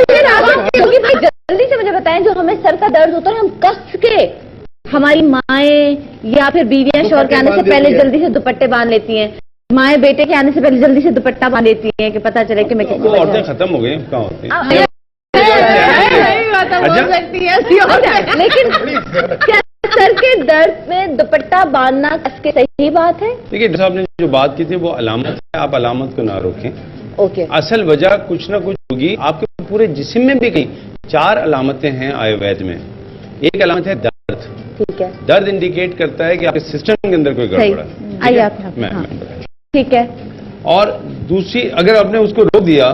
योगी भाई जल्दी से मुझे बताएं, जो हमें सर का दर्द होता है हम कस के, हमारी माएँ या फिर बीवियां शौहर के आने से पहले जल्दी से दुपट्टे बांध लेती हैं, माएँ बेटे के आने से पहले जल्दी से दुपट्टा बांध लेती हैं कि पता चले कि मैं कितनी औरतें खत्म हो गई, कहाँ होती हैं? लेकिन क्या सर के दर्द में दुपट्टा बांधना इसके सही बात है? देखिए, जैसे आपने जो बात की थी वो अलामत है, आप अलामत को ना रोकें। ओके, असल वजह कुछ ना कुछ होगी, आपके पूरे जिस्म में भी कहीं 4 अलामतें हैं आयुर्वेद में। एक अलामत है दर्द, ठीक है, दर्द इंडिकेट करता है कि आपके सिस्टम के अंदर कोई गड़बड़ है। आइए आप, ठीक है। और दूसरी, अगर आपने उसको रोक दिया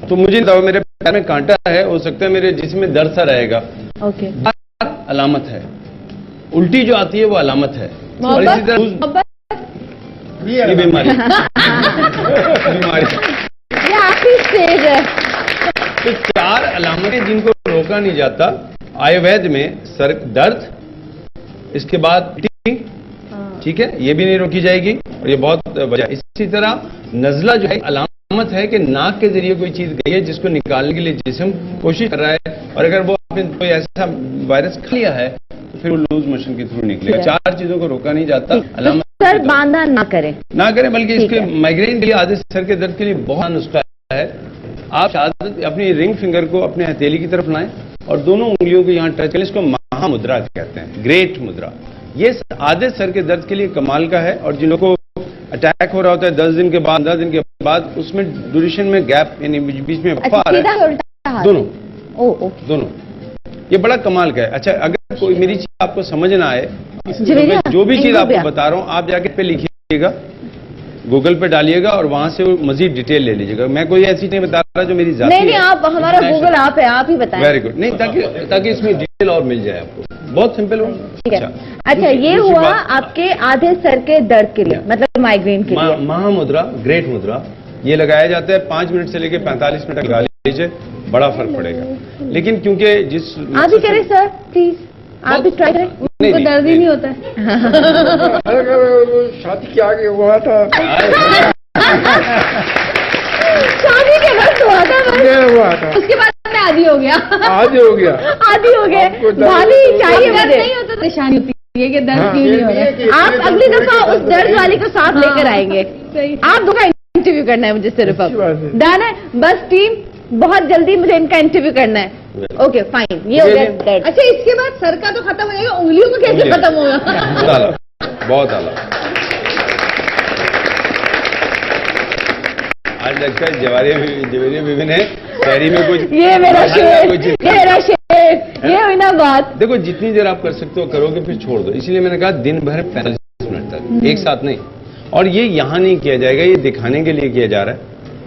तो मुझे मेरे पैर में कांटा है, हो सकता है मेरे जिस्म में दर्द सा रहेगा, ओके, अलामत है। उल्टी जो आती है वो अलामत है, और इसी तरह ये बीमारी बीमारी। ये आखिरी स्टेज है। तो 4 अलामतें जिनको रोका नहीं जाता आयुर्वेद में, सर दर्द, इसके बाद ठीक है, ये भी नहीं रोकी जाएगी और ये बहुत वजह। इसी तरह नजला जो है अलामत है कि नाक के जरिए कोई चीज गई है जिसको निकालने के लिए जिस्म कोशिश कर रहा है, और अगर वो आपने कोई ऐसा वायरस खा लिया है तो फिर वो लूज मोशन के थ्रू निकलेगा। 4 चीजों को रोका नहीं जाता। अलामत सर बांधा ना करें, बल्कि इसके माइग्रेन के लिए, आधे सर के दर्द के लिए बहुत नुस्खा है। आप शहादत अपनी रिंग फिंगर को अपने हथेली की तरफ लाएं और दोनों उंगलियों को यहाँ टच करें। इसको महामुद्रा कहते हैं, ग्रेट मुद्रा। ये आधे सर के दर्द के लिए कमाल का है। और जिन लोगों को अटैक हो रहा होता है 10 दिन के बाद, 15 दिन के बाद, उसमें ड्यूरेशन में गैप, यानी बीच में वक्फा आ रहा है, दोनों ये बड़ा कमाल का है। अच्छा, अगर कोई मेरी चीज आपको समझ ना आए, जो भी चीज आपको बता रहा हूं, आप जाके पे लिखिएगा, गूगल पे डालिएगा और वहां से मजीद डिटेल ले लीजिएगा। मैं कोई ऐसी नहीं बता रहा जो मेरी जाती है। नहीं, आप हमारा गूगल आप है, आप ही बताएं। Very good. नहीं, ताकि इसमें डिटेल और मिल जाए आपको। बहुत सिंपल हो। ठीक है। अच्छा, ये हुआ आपके आधे सर के दर्द के लिए, मतलब माइग्रेन के लिए। महामुद्रा, ग्रेट मुद्रा, ये लगाया जाता है 5 मिनट से लेकर 45 मिनट तक लगा लीजिए, बड़ा फर्क पड़ेगा। लेकिन क्योंकि जिस आप भी करें सर प्लीज, आप भी ट्राई करें, उनको दर्द ही नहीं होता है। शादी के आगे हुआ था। शादी के वक्त हुआ था बस, हुआ था, उसके बाद मैं आदी हो गया। आदी हो गया, आदी हो गए। भाभी चाहिए मुझे, नहीं होता, परेशानी होती है कि दर्द क्यों नहीं हो रहा। आप अगली दफा उस दर्द वाली को साथ लेकर आएंगे। आप दो का इंटरव्यू करना है मुझे सिर्फ। अब डन है, बस टीम बहुत जल्दी मुझे इनका इंटरव्यू करना है। ओके फाइन, ये हो गया दर्द। अच्छा, इसके बाद सर का तो खत्म हो जाएगा, उंगलियों को कैसे खत्म होगा? बहुत आला। आज लगता है जवेरिया बीबी ने शहरी में कुछ, ये मेरा शेर, ये मेरा शेर, ये हुई ना बात। देखो, जितनी देर आप कर सकते हो करोगे, फिर छोड़ दो। इसलिए मैंने कहा दिन भर 45 मिनट तक, एक साथ नहीं। और ये यहाँ नहीं किया जाएगा, ये दिखाने के लिए किया जा रहा है।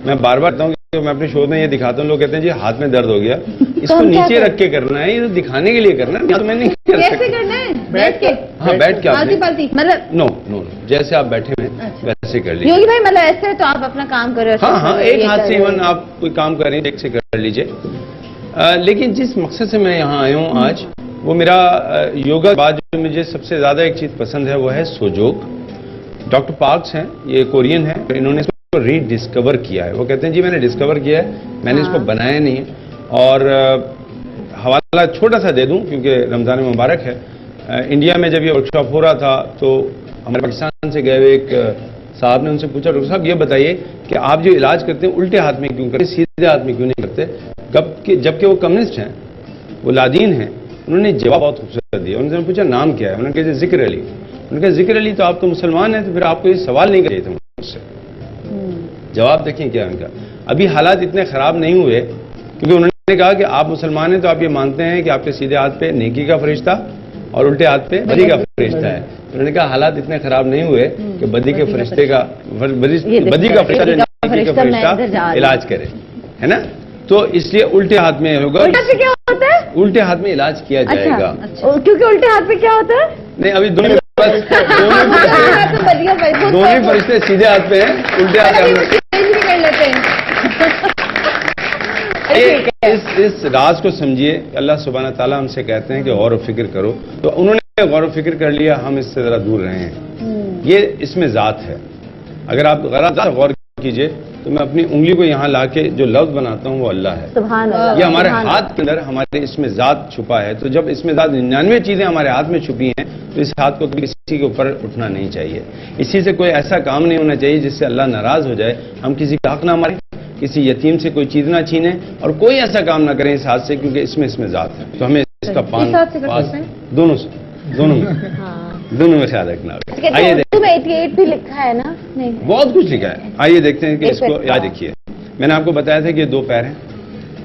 मैं बार बार कहता हूँ कि मैं अपने शो में ये दिखाता हूँ, लोग कहते हैं जी हाथ में दर्द हो गया, इसको नीचे रख के करना है, ये तो दिखाने के लिए करना है, तो मैं नहीं कर सकता। कैसे करना है? बैठ के? हाँ, बैठ के आपने, मतलब नो, जैसे आप बैठे हुए वैसे कर लीजिए। योगी भाई, मतलब ऐसे तो आप अपना काम कर रहे हो। हाँ, एक हाथ से इवन आप कोई काम कर रहे हैं, एक से कर लीजिए। लेकिन जिस मकसद से मैं यहाँ आया हूँ आज, वो मेरा योगा के बाद जो मुझे सबसे ज्यादा एक चीज पसंद है वो है सोजोग। डॉक्टर पार्क्स हैं, ये कोरियन है, इन्होंने इसको रीडिस्कवर किया है। वो कहते हैं जी मैंने डिस्कवर किया है, मैंने इसको बनाया नहीं है। और हवाला छोटा सा दे दूं क्योंकि रमजान मुबारक है। इंडिया में जब ये वर्कशॉप हो रहा था तो हमारे पाकिस्तान से गए हुए एक साहब ने उनसे पूछा, डॉक्टर साहब ये बताइए कि आप जो इलाज करते हैं उल्टे हाथ में क्यों करते, सीधे हाथ में क्यों नहीं करते? जबकि वो कम्युनिस्ट हैं, वो लादीन हैं। उन्होंने जवाब बहुत खूबसूरत दिया। उन्होंने पूछा नाम क्या है? उन्होंने कहा जिक्र अली। उन्होंने कहा जिक्र अली, तो आप तो मुसलमान हैं, तो फिर आपको ये सवाल नहीं करिए थे मुझसे। जवाब देखें क्या उनका। अभी हालात इतने खराब नहीं हुए क्योंकि उन्होंने कहा कि आप मुसलमान हैं तो आप ये मानते हैं कि आपके सीधे हाथ पे नेकी का फरिश्ता और उल्टे हाथ पे बदी का फरिश्ता है। उन्होंने कहा हालात इतने खराब नहीं हुए कि बदी के फरिश्ते का बदी का फरिश्ता नेकी का फरिश्ता इलाज करे, है ना? तो इसलिए उल्टे हाथ में होगा। उल्टा से क्या होता है? उल्टे हाथ में इलाज किया जाएगा। क्योंकि उल्टे हाथ में क्या होता है? नहीं, अभी दोनों फरिश्ते सीधे हाथ पे हैं, उल्टे हाथ में कर लेते हैं। इस राज को समझिए। अल्लाह सुब्हाना ताला हमसे कहते हैं कि गौर व फिक्र करो, तो उन्होंने गौर व फिक्र कर लिया, हम इससे जरा दूर रहे हैं। ये इसमें जात है। अगर आप गौर कीजिए तो मैं अपनी उंगली को यहाँ लाके जो लफ्ज बनाता हूँ वो अल्लाह है। सुभान अल्लाह। ये हमारे हाथ के अंदर हमारे इसमें जात छुपा है। तो जब इसमें जात 99 चीजें हमारे हाथ में छुपी हैं तो इस हाथ को किसी के ऊपर उठना नहीं चाहिए। इसी से कोई ऐसा काम नहीं होना चाहिए जिससे अल्लाह नाराज हो जाए। हम किसी का हक ना मारें, किसी यतीम से कोई चीज ना छीने और कोई ऐसा काम ना करें इस हाथ से, क्योंकि इसमें जात है। तो हमें इसका दोनों में ख्याल रखना होगा। आइए देखते हैं, 88 भी लिखा है ना? नहीं, बहुत कुछ लिखा है। आइए देखते हैं कि इसको याद देखिए। मैंने आपको बताया था कि ये 2 पैर हैं,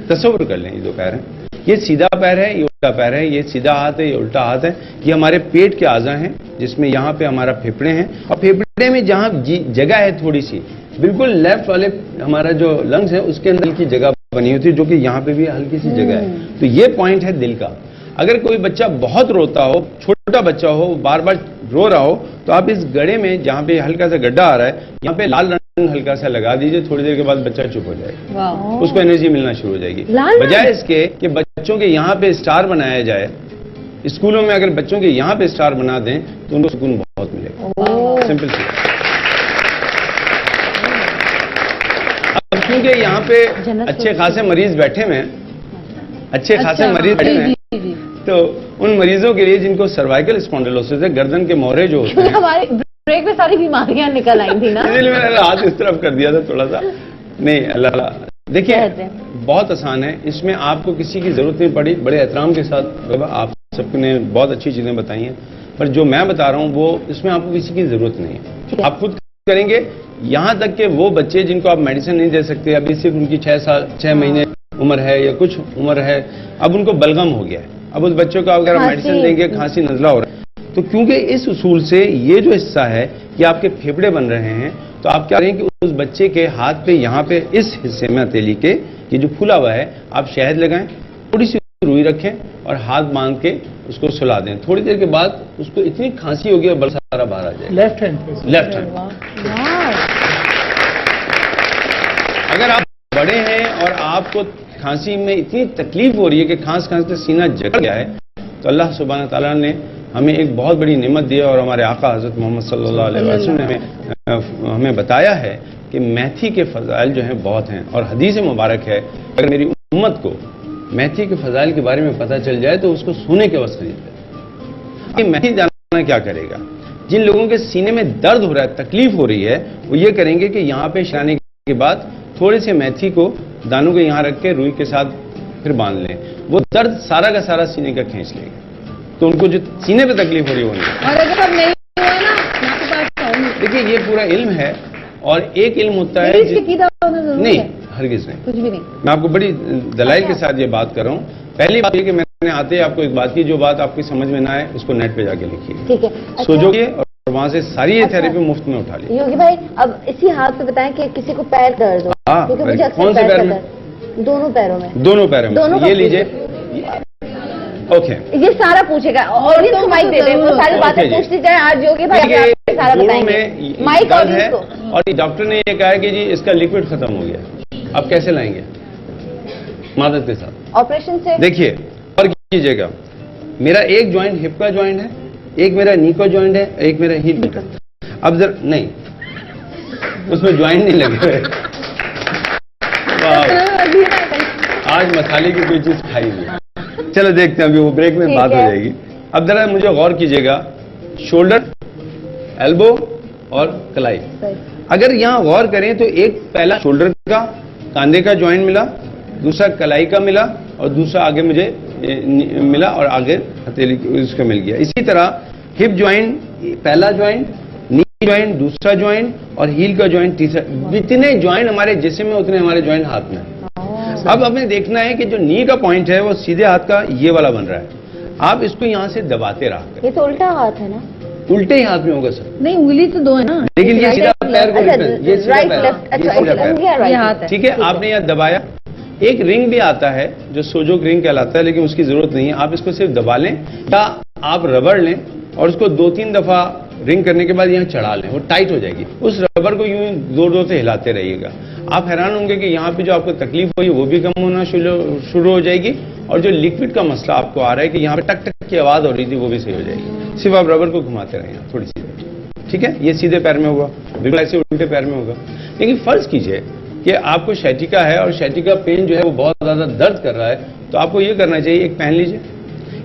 तस्वीर कर लें। ये 2 पैर हैं, ये सीधा पैर है, ये उल्टा पैर है, ये सीधा हाथ है, ये उल्टा हाथ है। ये हमारे पेट के आज़ा हैं जिसमें यहाँ पे हमारा फेफड़े हैं और फेफड़े में जहाँ जगह है थोड़ी सी, बिल्कुल लेफ्ट वाले हमारा जो लंग्स है उसके अंदर की जगह बनी होती है, जो कि यहाँ पे भी हल्की सी जगह है। तो ये पॉइंट है दिल का। अगर कोई बच्चा बहुत रोता हो, छोटा बच्चा हो, बार बार रो रहा हो, तो आप इस गड्ढे में जहाँ पे हल्का सा गड्ढा आ रहा है, यहाँ पे लाल रंग रंग हल्का सा लगा दीजिए, थोड़ी देर के बाद बच्चा चुप हो जाएगा, वाह। उसको एनर्जी मिलना शुरू हो जाएगी। लाल बजाय इसके कि बच्चों के यहाँ पे स्टार बनाया जाए, स्कूलों में अगर बच्चों के यहाँ पे स्टार बना दें तो उनको सुकून बहुत मिलेगा। सिंपल सी। अब क्योंकि यहाँ पे अच्छे खासे मरीज बैठे हुए हैं, अच्छे खासे मरीज बैठे हुए हैं, तो उन मरीजों के लिए जिनको सर्वाइकल स्पॉन्डिलोसिस है, गर्दन के मोहरे जो होते हैं, हमारे ब्रेक में सारी बीमारियां निकल आई थी ना, इसलिए मैंने हाथ इस तरफ कर दिया था थोड़ा सा। नहीं, अल्लाह देखिए बहुत आसान है, इसमें आपको किसी की जरूरत नहीं पड़ी। बड़े एहतराम के साथ आप सबने बहुत अच्छी चीजें बताई हैं, पर जो मैं बता रहा हूं वो इसमें आपको किसी की जरूरत नहीं है, आप खुद करेंगे। यहां तक कि वो बच्चे जिनको आप मेडिसिन नहीं दे सकते, अभी सिर्फ उनकी 6 महीने उम्र है या कुछ उम्र है, अब उनको बलगम हो गया है, अब उस बच्चों को अगर आप मेडिसिन देंगे, खांसी नजला हो रहा है, तो क्योंकि इस उसूल से ये जो हिस्सा है कि आपके फेफड़े बन रहे हैं, तो आप क्या करें कि उस बच्चे के हाथ पे यहाँ पे इस हिस्से में हथेली के ये जो फूला हुआ है, आप शहद लगाएं, थोड़ी सी रुई रखें और हाथ बांध के उसको सुला दें। थोड़ी देर के बाद उसको इतनी खांसी होगी और बड़ा सारा बाहर आ जाएगा। Left hand, left hand. अगर आप बड़े हैं और आपको खांसी में इतनी तकलीफ हो रही है कि खांस खांस के सीना जकड़ गया है, तो अल्लाह सुब्हानहू तआला ने हमें एक बहुत बड़ी नेमत दी है और हमारे आका हजरत मोहम्मद सल्लल्लाहु अलैहि वसल्लम ने हमें बताया है कि मेथी के फजाइल जो हैं बहुत हैं। और हदीस मुबारक है, अगर मेरी उम्मत को मेथी के फजाइल के बारे में पता चल जाए तो उसको सोने के वक्त खरीद ले। मेथी जानना क्या करेगा, जिन लोगों के सीने में दर्द हो रहा है, तकलीफ हो रही है, वो ये करेंगे कि यहाँ पे शराने के बाद थोड़े से मेथी को दानों को यहाँ रख के रुई के साथ फिर बांध लें, वो दर्द सारा का सारा सीने का खींच लेगा, तो उनको जो सीने पे तकलीफ हो रही है वो नहीं। और अगर अब नहीं हुआ ना, देखिए ये पूरा इल्म है, और एक इल्म होता है नहीं, हरगिज नहीं, कुछ भी नहीं। मैं आपको बड़ी दलाइल के साथ ये बात कर रहा हूँ। पहली बात ये कि मैंने आते ही आपको एक बात की, जो बात आपकी समझ में ना आए उसको नेट पे जाके लिखिए, ठीक है, सोचोगे और वहां से सारी ये थेरेपी मुफ्त में उठा ली। योगी भाई अब इसी हाथ पे बताएं कि किसी को पैर दर्द हो, क्योंकि मुझे अक्सर कौन से पैर में? दोनों पैरों में। दोनों पैरों में, ये लीजिए। ओके, ये सारा पूछेगा और तो माइक दे दें, वो सारी बातें पूछती जाए। आज योगी भाई आपको सारा बताएंगे, माइक और है। और डॉक्टर ने ये कहा है कि जी इसका लिक्विड खत्म हो गया, आप कैसे लाएंगे मदद के साथ? ऑपरेशन से। देखिए और कीजिएगा, मेरा एक ज्वाइंट हिप का ज्वाइंट है, एक मेरा नी का ज्वाइंट है, एक मेरा हिप का। अब जरा नहीं, उसमें ज्वाइंट नहीं लगे हुए। आज मसाले की कोई चीज खाई नहीं। चलो देखते हैं, अभी वो ब्रेक में बात हो जाएगी। अब जरा मुझे गौर कीजिएगा, शोल्डर, एल्बो और कलाई। अगर यहां गौर करें तो एक पहला शोल्डर का कांधे का ज्वाइंट मिला, दूसरा कलाई का मिला और दूसरा आगे मुझे मिला और आगे हथेली उसका मिल गया। इसी तरह हिप ज्वाइंट पहला ज्वाइंट, नी ज्वाइंट दूसरा ज्वाइंट और हील का ज्वाइंट तीसरा। जितने ज्वाइंट हमारे जिस्म में उतने हमारे ज्वाइंट हाथ में। अब हमें देखना है कि जो नी का पॉइंट है वो सीधे हाथ का ये वाला बन रहा है, आप इसको यहां से दबाते रहा। ये तो उल्टा हाथ है ना? उल्टे ही हाथ में होगा सर। नहीं, उंगली तो दो है ना, लेकिन ये सीधा पैर को ये सीधा पैर, ठीक है। आपने यहाँ दबाया, एक रिंग भी आता है जो सोजोक रिंग कहलाता है, लेकिन उसकी जरूरत नहीं है, आप इसको सिर्फ दबा लें या आप रबड़ लें और उसको 2-3 दफा रिंग करने के बाद यहाँ चढ़ा लें, वो टाइट हो जाएगी। उस रबड़ को यूं जोर से हिलाते रहिएगा। आप हैरान होंगे कि यहाँ पे जो आपको तकलीफ हुई वो भी कम होना शुरू हो जाएगी, और जो लिक्विड का मसला आपको आ रहा है कि यहाँ पे टक टक की आवाज हो रही थी वो भी सही हो जाएगी। सिर्फ आप रबड़ को घुमाते रहें थोड़ी सी, ठीक है। ये सीधे पैर में होगा, बिल्कुल ऐसे उल्टे पैर में होगा। लेकिन फर्ज कीजिए कि आपको शैटिका है और शैटिका पेन जो है वो बहुत ज्यादा दर्द कर रहा है, तो आपको ये करना चाहिए, एक पहन लीजिए,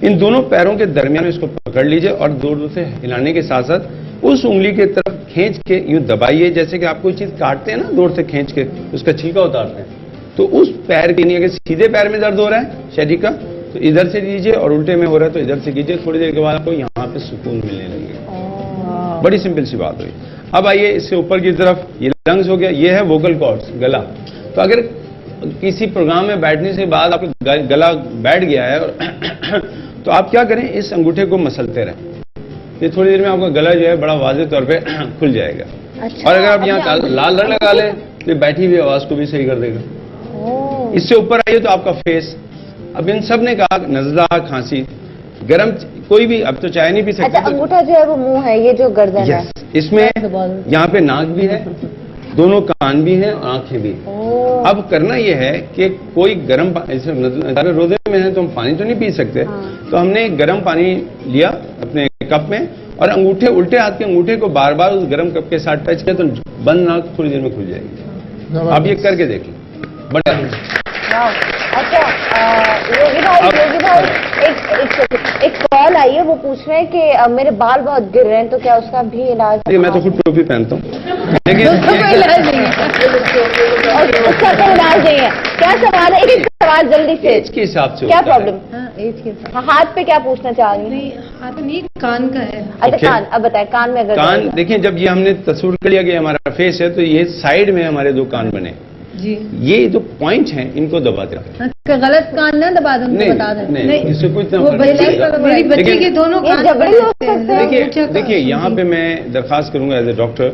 इन दोनों पैरों के दरमियान इसको पकड़ लीजिए और जोर से हिलाने के साथ साथ उस उंगली की तरफ खींच के यूं दबाइए, जैसे कि आप कोई चीज काटते हैं ना, जोर से खींच के उसका छिलका उतारते हैं, तो उस पैर के, अगर सीधे पैर में दर्द हो रहा है शैटिका तो इधर से कीजिए, और उल्टे में हो रहा है तो इधर से कीजिए। थोड़ी देर के बाद आपको यहाँ पे सुकून मिलने लगेगा। बड़ी सिंपल सी बात हुई। अब आइए इससे ऊपर की तरफ, ये लंग्स हो गया, ये है वोकल कॉर्ड्स, गला। तो अगर किसी प्रोग्राम में बैठने से बाद आपका गला बैठ गया है और तो आप क्या करें, इस अंगूठे को मसलते रहें, ये थोड़ी देर में आपका गला जो है बड़ा वाज़ेह तौर पे खुल जाएगा। अच्छा, और अगर आप यहाँ लाल रंग लगा लें तो बैठी हुई आवाज को भी सही कर देगा। इससे ऊपर आइए तो आपका फेस। अब इन सब ने कहा नज़ला, खांसी, गर्म, कोई भी, अब तो चाय नहीं पी सकते। अच्छा, अंगूठा जो है वो मुंह है, ये जो गर्दन है, इसमें यहाँ पे नाक भी है, दोनों कान भी हैं और आंखें भी हैं। अब करना यह है कि कोई गर्म ऐसे रोजे में है तो हम पानी तो नहीं पी सकते, तो हमने गर्म पानी लिया अपने कप में और अंगूठे, उल्टे हाथ के अंगूठे को बार बार उस गर्म कप के साथ टच किया तो बंद नाक थोड़ी देर में खुल जाएगी। आप ये करके देख लें। बड़ा अच्छा योगी भाई एक कॉल आई है, वो पूछ रहे हैं कि मेरे बाल बहुत गिर रहे हैं, तो क्या उसका भी इलाज? मैं तो खुद टोपी पहनता हूँ लेकिन इलाज नहीं है, उसका कोई इलाज नहीं है। क्या सवाल है? एक सवाल जल्दी से। एज के हिसाब से क्या प्रॉब्लम? एज के साथ हाथ पे क्या पूछना चाह रही नहीं, हाथ नहीं, कान का है। अच्छा कान, अब बताएं कान में अगर कान देखिए, जब ये हमने तस्वीर कर लिया कि हमारा फेस है तो ये साइड में हमारे दो कान बने, जी ये जो पॉइंट हैं इनको दबाते रखें। गलत कान ना दबा दें, उनको बता दें। नहीं, इससे कोई वो मेरी बच्ची के दोनों कान झगड़े हो सकते हैं। देखिए यहाँ पे मैं दरखास्त करूंगा एज ए डॉक्टर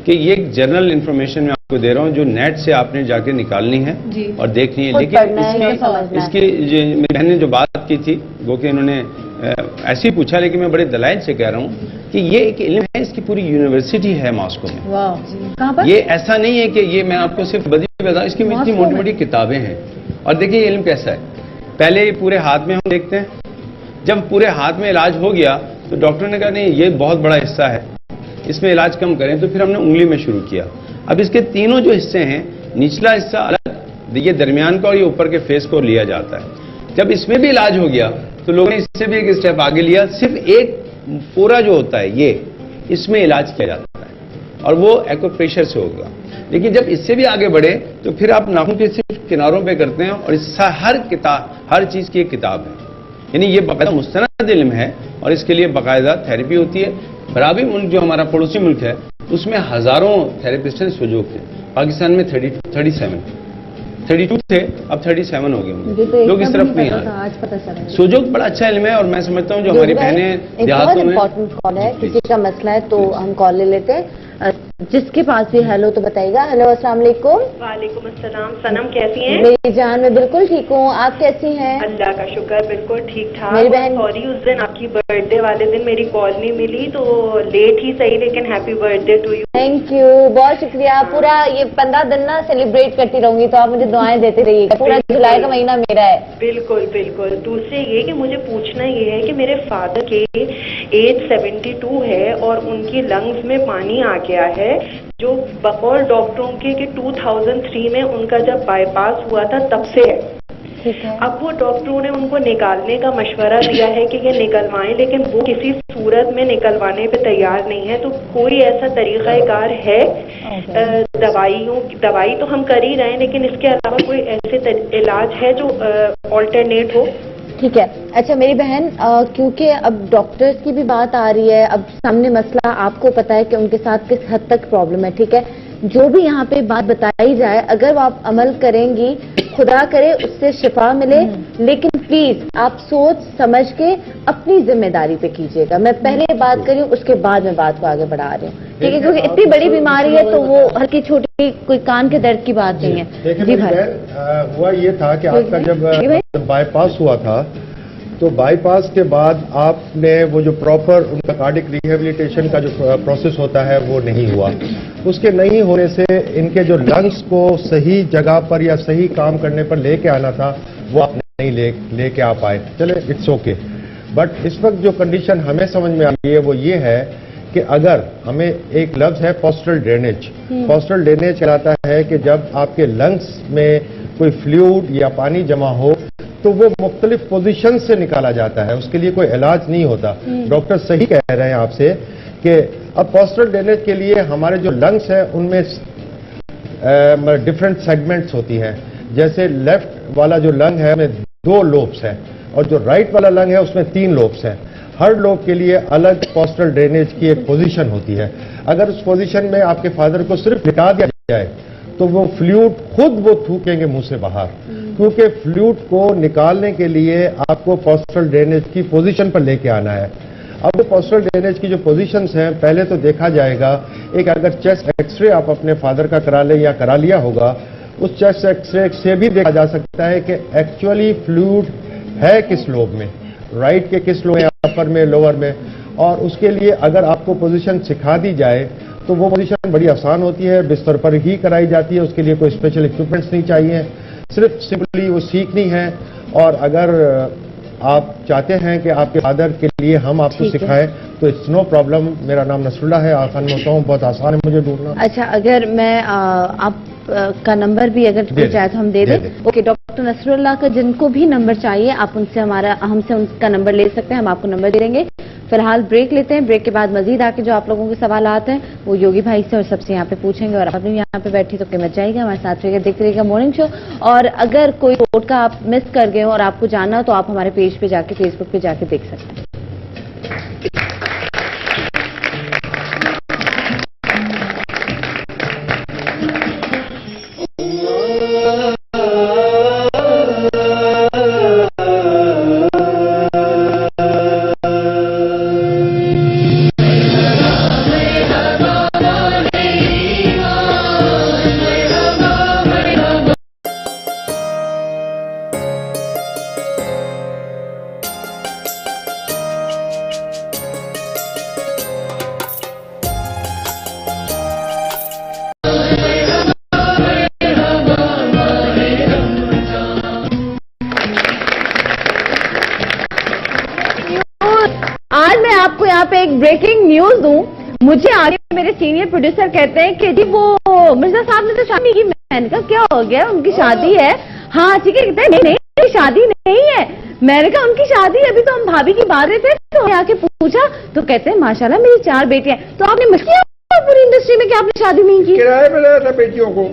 कि ये एक जनरल इन्फॉर्मेशन मैं आपको दे रहा हूँ जो नेट से आपने जाके निकालनी है और देखनी है। लेकिन इसकी मेरी बहन ने जो बात की थी वो कि इन्होंने ऐसे ही पूछा, लेकिन मैं बड़े दलाइल से कह रहा हूँ कि ये एक इल्म है, इसकी पूरी यूनिवर्सिटी है मॉस्को में। कहाँ पर? ये ऐसा नहीं है कि ये मैं आपको सिर्फ बदी बताऊं, इसकी इतनी मोटी मोटी किताबें हैं। और देखिए ये इल्म कैसा है, पहले ये पूरे हाथ में हम देखते हैं, जब पूरे हाथ में इलाज हो गया तो डॉक्टर ने कहा नहीं ये बहुत बड़ा हिस्सा है, इसमें इलाज कम करें, तो फिर हमने उंगली में शुरू किया। अब इसके तीनों जो हिस्से हैं, निचला हिस्सा अलग, ये दरमियान का और ये ऊपर के फेस को लिया जाता है। जब इसमें भी इलाज हो गया तो लोगों ने इससे भी एक स्टेप आगे लिया, सिर्फ एक पूरा जो होता है ये, इसमें इलाज किया जाता है और वो एक्यूप्रेशर से होगा। लेकिन जब इससे भी आगे बढ़े तो फिर आप नाखून के सिर्फ किनारों पे करते हैं और इसका हर चीज की एक किताब है, यानी ये बाकायदा मुस्तनद इल्म है और इसके लिए बाकायदा थेरेपी होती है। बराबरी मुल्क जो हमारा पड़ोसी मुल्क है उसमें हजारों थेरेपिस्ट हैं सुजोग के। पाकिस्तान में 32 थे, अब 37 हो गए होंगे। लोग इस तरफ नहीं आ रहे। सुजोग बड़ा अच्छा इल्म है और मैं समझता हूँ जो हमारी बहनें देहातों में। इम्पोर्टेंट कॉल है, किसी का मसला है तो हम कॉल ले लेते हैं। जिसके पास भी हेलो तो बताइएगा। हेलो अस्सलाम वालेकुम। वालेकुम अस्सलाम। सनम कैसी हैं? मेरी जान, मैं बिल्कुल ठीक हूँ, आप कैसी हैं? अल्लाह का शुक्र, बिल्कुल ठीक ठाक। मेरी बहन, सॉरी उस दिन आपकी बर्थडे वाले दिन मेरी कॉल नहीं मिली, तो लेट ही सही लेकिन happy birthday to you. Thank you, बहुत शुक्रिया। पूरा ये 15 दिन ना सेलिब्रेट करती रहूंगी, तो आप मुझे दुआएं देते रहिएगा। पूरा जुलाई का महीना मेरा है। बिल्कुल बिल्कुल। दूसरे ये कि मुझे पूछना ये है कि मेरे फादर के एज 72 है और उनकी लंग्स में पानी आ गया है, जो बकौल डॉक्टरों के कि 2003 में उनका जब बाईपास हुआ था तब से है। अब वो डॉक्टरों ने उनको निकालने का मशवरा दिया है कि ये निकलवाएं, लेकिन वो किसी सूरत में निकलवाने पे तैयार नहीं है। तो कोई ऐसा तरीक़ाकार है? दवाई तो हम कर ही रहे हैं, लेकिन इसके अलावा कोई ऐसे इलाज है जो ऑल्टरनेट हो? ठीक है। अच्छा मेरी बहन, क्योंकि अब डॉक्टर्स की भी बात आ रही है, अब सामने मसला आपको पता है कि उनके साथ किस हद तक प्रॉब्लम है, ठीक है? जो भी यहाँ पे बात बताई जाए, अगर वो आप अमल करेंगी, खुदा करे उससे शिफा मिले, लेकिन प्लीज आप सोच समझ के अपनी जिम्मेदारी पे कीजिएगा। मैं पहले बात करी हूँ, उसके बाद मैं बात को आगे बढ़ा रही हूँ, ठीक है? क्योंकि इतनी बड़ी बीमारी है तो वो हल्की छोटी कोई कान के दर्द की बात नहीं है। जी भाई, हुआ ये था कि आपका जब बाईपास हुआ था तो बाईपास के बाद आपने वो जो प्रॉपर उनका कार्डिक रिहेबिलिटेशन का जो प्रोसेस होता है वो नहीं हुआ। उसके नहीं होने से इनके जो लंग्स को सही जगह पर या सही काम करने पर लेके आना था वो आप नहीं लेके आ पाए। चले, इट्स ओके। बट इस वक्त जो कंडीशन हमें समझ में आ रही है वो ये है कि अगर हमें एक लफ्ज है पोस्टल ड्रेनेज। पोस्टल ड्रेनेज कहलाता है कि जब आपके लंग्स में कोई फ्लूइड या पानी जमा हो तो वो मुख्तलिफ पोजीशन से निकाला जाता है, उसके लिए कोई इलाज नहीं होता। डॉक्टर सही कह रहे हैं आपसे कि अब पोस्टल ड्रेनेज के लिए हमारे जो लंग्स हैं उनमें डिफरेंट सेगमेंट्स होती हैं। जैसे लेफ्ट वाला जो लंग है उसमें 2 लोब्स हैं और जो राइट वाला लंग है उसमें 3 लोब्स हैं। हर लोब के लिए अलग पोस्टल ड्रेनेज की एक पोजीशन होती है। अगर उस पोजीशन में आपके फादर को सिर्फ लिटा दिया जाए तो वो फ्लूइड खुद वो थूकेंगे मुंह से बाहर, क्योंकि फ्लूइड को निकालने के लिए आपको पोस्टल ड्रेनेज की पोजीशन पर लेके आना है। अब वो पोस्टल ड्रेनेज की जो पोजीशंस हैं, पहले तो देखा जाएगा, एक अगर चेस्ट एक्सरे आप अपने फादर का करा लें या करा लिया होगा, उस चेस्ट एक्सरे से भी देखा जा सकता है कि एक्चुअली फ्लूइड है किस लोब में, राइट के किस लोब में, अपर में, लोअर में। और उसके लिए अगर आपको पोजीशन सिखा दी जाए तो वो पोजीशन बड़ी आसान होती है, बिस्तर पर ही कराई जाती है, उसके लिए कोई स्पेशल इक्विपमेंट्स नहीं चाहिए, सिर्फ सिंपली वो सीखनी है। और अगर आप चाहते हैं कि आपके फादर के लिए हम आपको सिखाएं तो इट्स नो प्रॉब्लम। मेरा नाम नसरुल्लाह है, आसान में होता हूँ, बहुत आसान है मुझे ढूंढना। अच्छा, अगर मैं आप का नंबर भी अगर कोई चाहे तो हम दे दें। ओके, डॉक्टर नसरुल्लाह का जिनको भी नंबर चाहिए आप हमसे उनका नंबर ले सकते हैं, हम आपको नंबर दे देंगे। फिलहाल ब्रेक लेते हैं, ब्रेक के बाद मजीद आके जो आप लोगों के सवाल आते हैं वो योगी भाई से और सबसे यहाँ पे पूछेंगे। और आप भी यहाँ पे बैठी तो कीमत जाएगा, हमारे साथ रहिएगा, देखते रहिएगा मॉर्निंग शो। और अगर कोई कोड का आप मिस कर गए हो और आपको जानना हो तो आप हमारे पेज पे जाके, फेसबुक पे जाके देख सकते हैं। एक ब्रेकिंग न्यूज दूं, मुझे आगे मेरे सीनियर प्रोड्यूसर कहते हैं कि जी वो मिर्जा साहब ने तो शादी की। मैंने कहा क्या हो गया, उनकी शादी है? हाँ ठीक है, कहते हैं नहीं शादी नहीं है। मैंने कहा उनकी शादी, अभी तो हम भाभी की बात थे तो आके पूछा तो कहते हैं माशाल्लाह मेरी 4 बेटियां। तो आपने मिस किया पूरी इंडस्ट्री में कि आपने शादी नहीं की? किराए पे लाया था बेटियों को।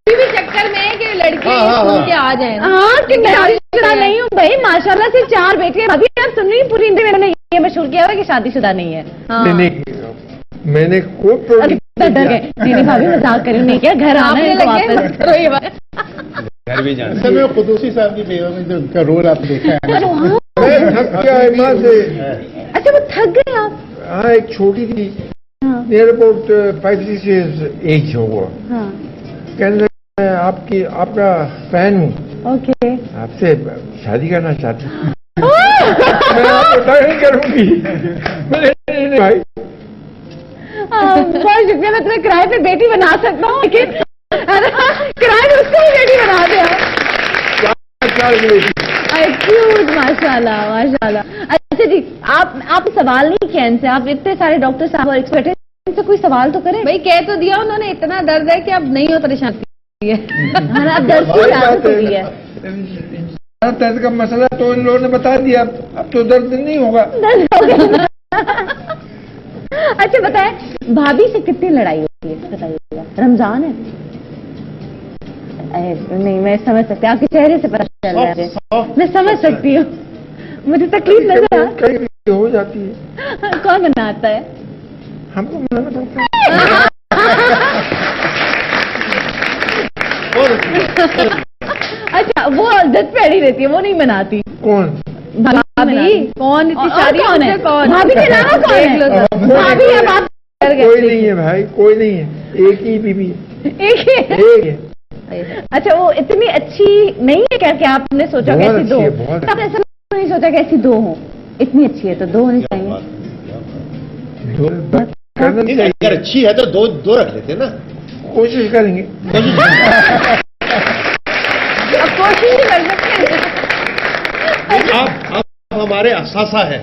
भी चक्कर में कि लड़के सुन के आ जाए। हाँ कि शादीशुदा नहीं हूँ भाई, माशाल्लाह से 4 बेटियां। अभी आप सुन रही पूरी इंडिया में ये मशहूर किया हुआ कि शादीशुदा नहीं है। नहीं, मैंने कोई प्रॉब्लम नहीं भाभी मजाक करी, नहीं किया, घर आने लगे घर भी जाना। समय कुदूसी साहब की बेवा में जो उनका रोल आप देखा है ना, मैं थक गया माँ से। अच्छा वो थक गए आप? हाँ, एक छोटी थी, नियर अबाउट 5-6 years एज होगा। कहने मैं आपका फैन हूँ, ओके, आपसे शादी करना चाहती हूँ। मैं आपको नहीं करूंगी। नहीं भाई, बहुत शुक्रिया, मैं तुम्हें किराए पे बेटी बना सकता हूँ, लेकिन किराए पे उसको भी बेटी बना दिया। क्यूट, माशाल्लाह माशाल्लाह। अच्छा जी, आप सवाल नहीं किया इनसे, आप इतने सारे डॉक्टर साहब और एक्सपर्ट हैं, इनसे कोई सवाल तो करें। भाई कह तो दिया उन्होंने, इतना दर्द है कि अब नहीं हो परेशान है। अब दर्द की आदत हो गई है। दर्द का मसला तो इन लोगों ने बता दिया, अब तो दर्द नहीं होगा। अच्छा बताएं, भाभी से कितनी लड़ाई होती है बताइएगा? रमजान है? नहीं, मैं समझ सकती हूँ, आपके चेहरे से पता चल रहा है, मैं समझ सकती हूँ, मुझे तकलीफ नजर कहीं हो जाती है। कौन मनाता है? हमको मनाना पड़ता है। अच्छा, वो जज पे अड़ी रहती है, वो नहीं मनाती? कौन? भाभी। कौन? इतनी सारी कौन है? भाभी के अलावा कौन है? भाभी है, बात कोई नहीं है भाई, कोई नहीं है, एक ही बीबी है। एक है। अच्छा, वो इतनी अच्छी नहीं है क्या कि आपने सोचा कि ऐसी 2? आपने ऐसा नहीं सोचा कि ऐसी 2 हो? इतनी अच्छी है तो 2 होनी चाहिए। अगर अच्छी है तो 2 रख लेते ना। कोशिश करेंगे। कोशिश ही कर सकते हैं। आप हमारे असासा है,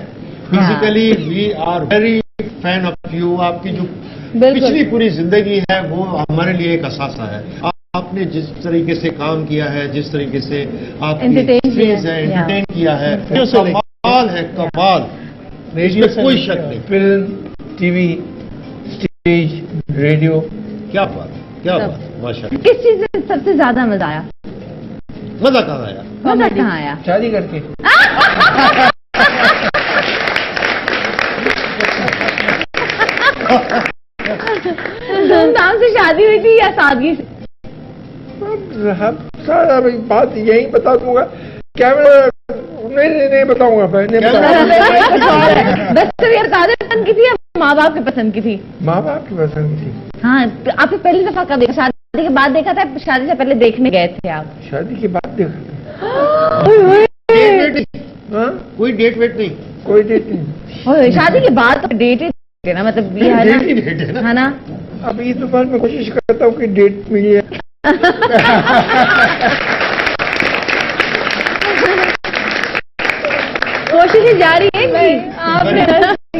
physically we are very fan of you. आपकी जो पिछली पूरी जिंदगी है वो हमारे लिए एक असासा है। आपने जिस तरीके से काम किया है, जिस तरीके से आपकी एंटरटेन किया है, कमाल है, कमाल, इसमें कोई शक नहीं। फिल्म, टीवी, स्टेज, रेडियो, क्या बात, क्या बात, माशाल्लाह। किस चीज में सबसे ज्यादा मजा आया? मजा कहाँ आया? मजा कहाँ आया? शादी करके। धूमधाम से शादी हुई थी या सादगी से? सारा बात यही बता दूंगा, कैमरा नहीं बताऊंगा। बस तो यार दादा पसंद की थी या माँ बाप की पसंद की थी? माँ बाप की पसंद की थी। हाँ, आपने पहली दफा कब देखा? शादी के बाद देखा था, शादी से पहले देखने गए थे आप? शादी के बाद देखा था। कोई डेट वेट नहीं? कोई डेट नहीं। और शादी के बाद तो डेट है ना, मतलब ये है ना, है ना। अब इस बार मैं कोशिश करता हूँ कि डेट मिली है। कोशिशें जारी है कि आपने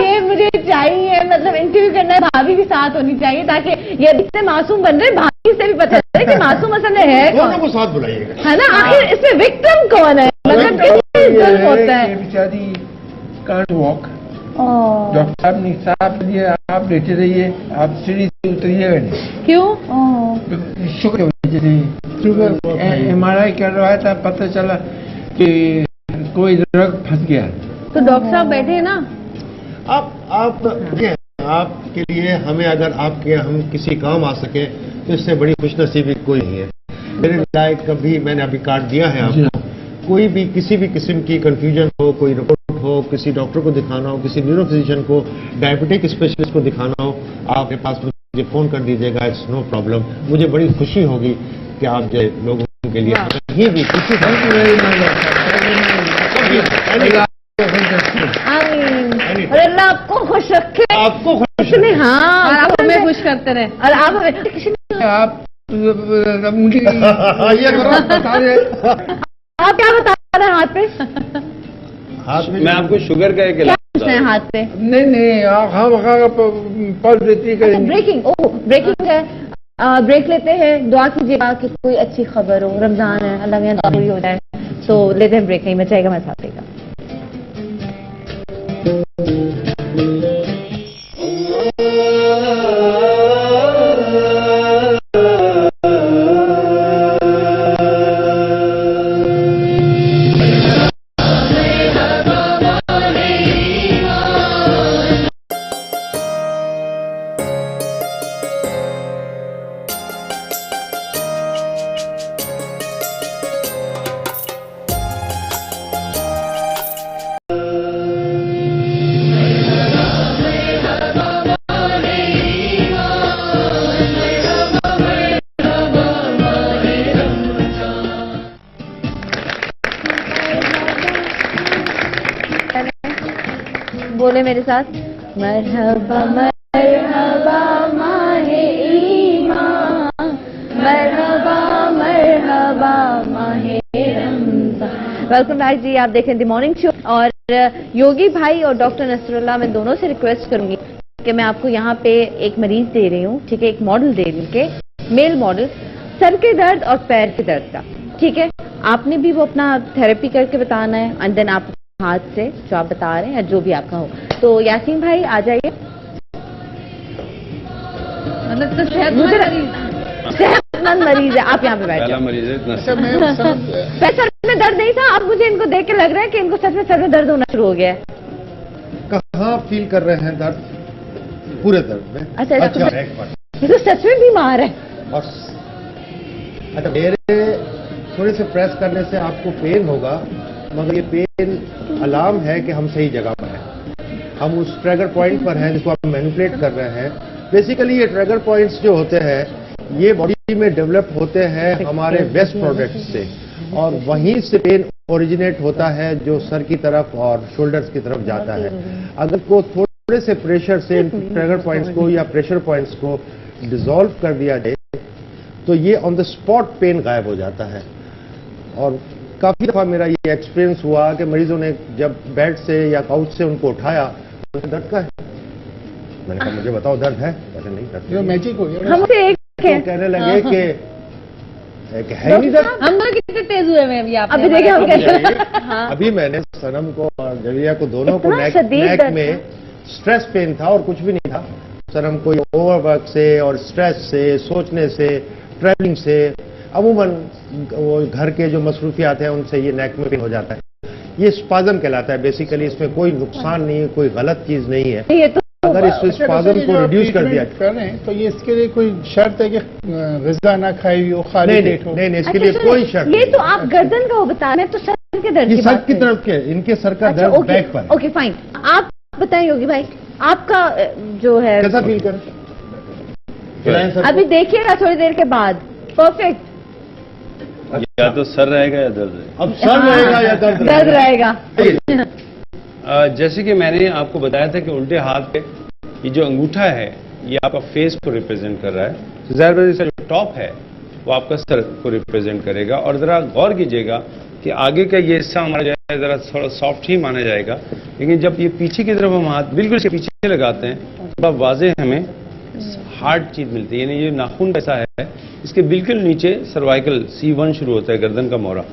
ये मुझे चाहिए, मतलब इंटरव्यू करना है, भाभी भी साथ होनी चाहिए ताकि ये इतने मासूम बन रहे, भाभी से भी पता चले कि मासूम असल में है दोनों को साथ बुलाइएगा, है ना। आखिर इसमें विक्टिम कौन है, मतलब कितनी जुल्म होता है। बेचारी कांट वॉक, डॉक्टर साहब ने साहब दिए, आप लेटे रहिए, आप सीढ़ी से उतरिएगा नहीं। क्यों? शुगर की वजह से, शुगर MRI करवाया था, पता चला कि कोई ड्रग फंस गया। तो डॉक्टर साहब बैठे हैं ना। आपके लिए हमें अगर आपके हम किसी काम आ सके तो इससे बड़ी खुशनसीबी कोई नहीं है। मेरे लायक कभी मैंने अभी कार्ड दिया है आपको, कोई भी किसी भी किस्म की कंफ्यूजन हो, कोई रिपोर्ट हो, किसी डॉक्टर को दिखाना हो, किसी न्यूरो फिजिशियन को, डायबिटिक स्पेशलिस्ट को दिखाना हो, आपके पास मुझे फोन कर दीजिएगा, इट्स नो प्रॉब्लम। मुझे बड़ी खुशी होगी कि आप जो लोगों के लिए कहीं भी किसी और अल्लाह आपको खुश रखे, आपको खुश रखे। हाँ, और आप हमें खुश करते रहे, और आप हमें आप मुझे ये बता रहे, आप क्या बता रहे हैं हाथ पे? हाथ में मैं आपको शुगर का एक क्या पूछ रहे हैं हाथ पे? नहीं हाँ पल देती करेंगे। ब्रेकिंग, ओह ब्रेकिंग है। ब्रेक लेते हैं, दुआ कीजिएगा कि कोई अच्छी खबर हो, रमजान है, अल्लाह में दुआ पूरी हो जाए, तो लेते हैं ब्रेक, नहीं बचाएगा मैं साथ देगा। बोले मेरे साथ, मरहबा मरहबा माहे ईमान, मरहबा मरहबा माहे रमजान। वेलकम बैक जी, आप देखें द मॉर्निंग शो। और योगी भाई और डॉक्टर नसरुल्लाह, मैं दोनों से रिक्वेस्ट करूंगी कि मैं आपको यहाँ पे एक मरीज दे रही हूँ, ठीक है, एक मॉडल दे रही हूँ, मेल मॉडल, सर के दर्द और पैर के दर्द का, ठीक है। आपने भी वो अपना थेरेपी करके बताना है, एंड देन आप हाथ से जो आप बता रहे हैं या जो भी आपका हो। तो यासीन भाई आ जाइए। मतलब तो सेहतमंद मरीज है, आप यहाँ पे बैठे। पहला मरीज है इतना सर में दर्द नहीं था, अब मुझे इनको देख के लग रहा है कि इनको सच में सर में दर्द होना शुरू हो गया है। कहाँ फील कर रहे हैं दर्द? पूरे दर्द में? अच्छा, ये तो सच में बीमार है। अच्छा, मेरे थोड़े से प्रेस करने से आपको पेन होगा, मगर ये पेन अलार्म है कि हम सही जगह पर हैं, हम उस ट्रिगर पॉइंट पर हैं जिसको आप मैनिपुलेट कर रहे हैं। बेसिकली ये ट्रिगर पॉइंट्स जो होते हैं ये बॉडी में डेवलप होते हैं हमारे वेस्ट प्रोडक्ट से, और वहीं से पेन ओरिजिनेट होता है जो सर की तरफ और शोल्डर्स की तरफ जाता है। अगर को थोड़े से प्रेशर से ट्रिगर पॉइंट्स को या प्रेशर पॉइंट्स को डिसॉल्व कर दिया जाए तो ये ऑन द स्पॉट पेन गायब हो जाता है। और काफी दफा मेरा ये एक्सपीरियंस हुआ कि मरीजों ने जब बेड से या काउच से उनको उठाया तो दर्द का है, मैंने कहा मुझे बताओ दर्द है, ऐसे नहीं दर्द मैजिक हो गया। हम तो कहने लगे कि है नहीं दर्द। हम लोग कितने तेज हुए हैं अभी, अभी देखिए हम कैसे। अभी मैंने सनम को और जलिया को दोनों को नेक में स्ट्रेस पेन था और कुछ भी नहीं था। सनम को ओवरवर्क से और स्ट्रेस से, सोचने से, ट्रैवलिंग से, अमूमन वो घर के जो मसरूफियात हैं उनसे ये नेक में पेन हो जाता है। ये स्पाज़म कहलाता है। बेसिकली इसमें कोई नुकसान नहीं है, कोई गलत चीज नहीं है। ये तो अगर इस स्पाज़म को रिड्यूस कर दिया कर रहे हैं तो ये इसके लिए कोई शर्त है कि ग़िज़ा ना खाई हो, खाली पेट हो? नहीं, इसके लिए कोई शर्त नहीं। ये तो आप गर्दन का वो बता रहे हैं, तो सर के दर्द ये की सर बात की है। तरफ के, इनके सर का दर्द बैक पर। ओके फाइन, आप बताएं योगी भाई, आपका जो है कैसा फील कर? अभी देखिएगा थोड़ी देर के बाद। परफेक्ट। या तो सर रहेगा या दर्द रहेगा। अब सर रहेगा या दर्द दर्द रहेगा। जैसे कि मैंने आपको बताया था कि उल्टे हाथ पे ये जो अंगूठा है ये आपका फेस को रिप्रेजेंट कर रहा है। ज़ाहिर बात है इसका जो टॉप है वो आपका सर को रिप्रेजेंट करेगा। और ज़रा गौर कीजिएगा कि आगे का ये हिस्सा हमारा जो है ज़रा थोड़ा सॉफ्ट ही माना जाएगा, लेकिन जब ये पीछे की तरफ हम हाथ बिल्कुल इसके पीछे लगाते हैं तो अब वाज़ेह हमें हार्ड चीज़ मिलती है। यानी ये नाखून कैसा है, इसके बिल्कुल नीचे सर्वाइकल C1 शुरू होता है, गर्दन का मोहरा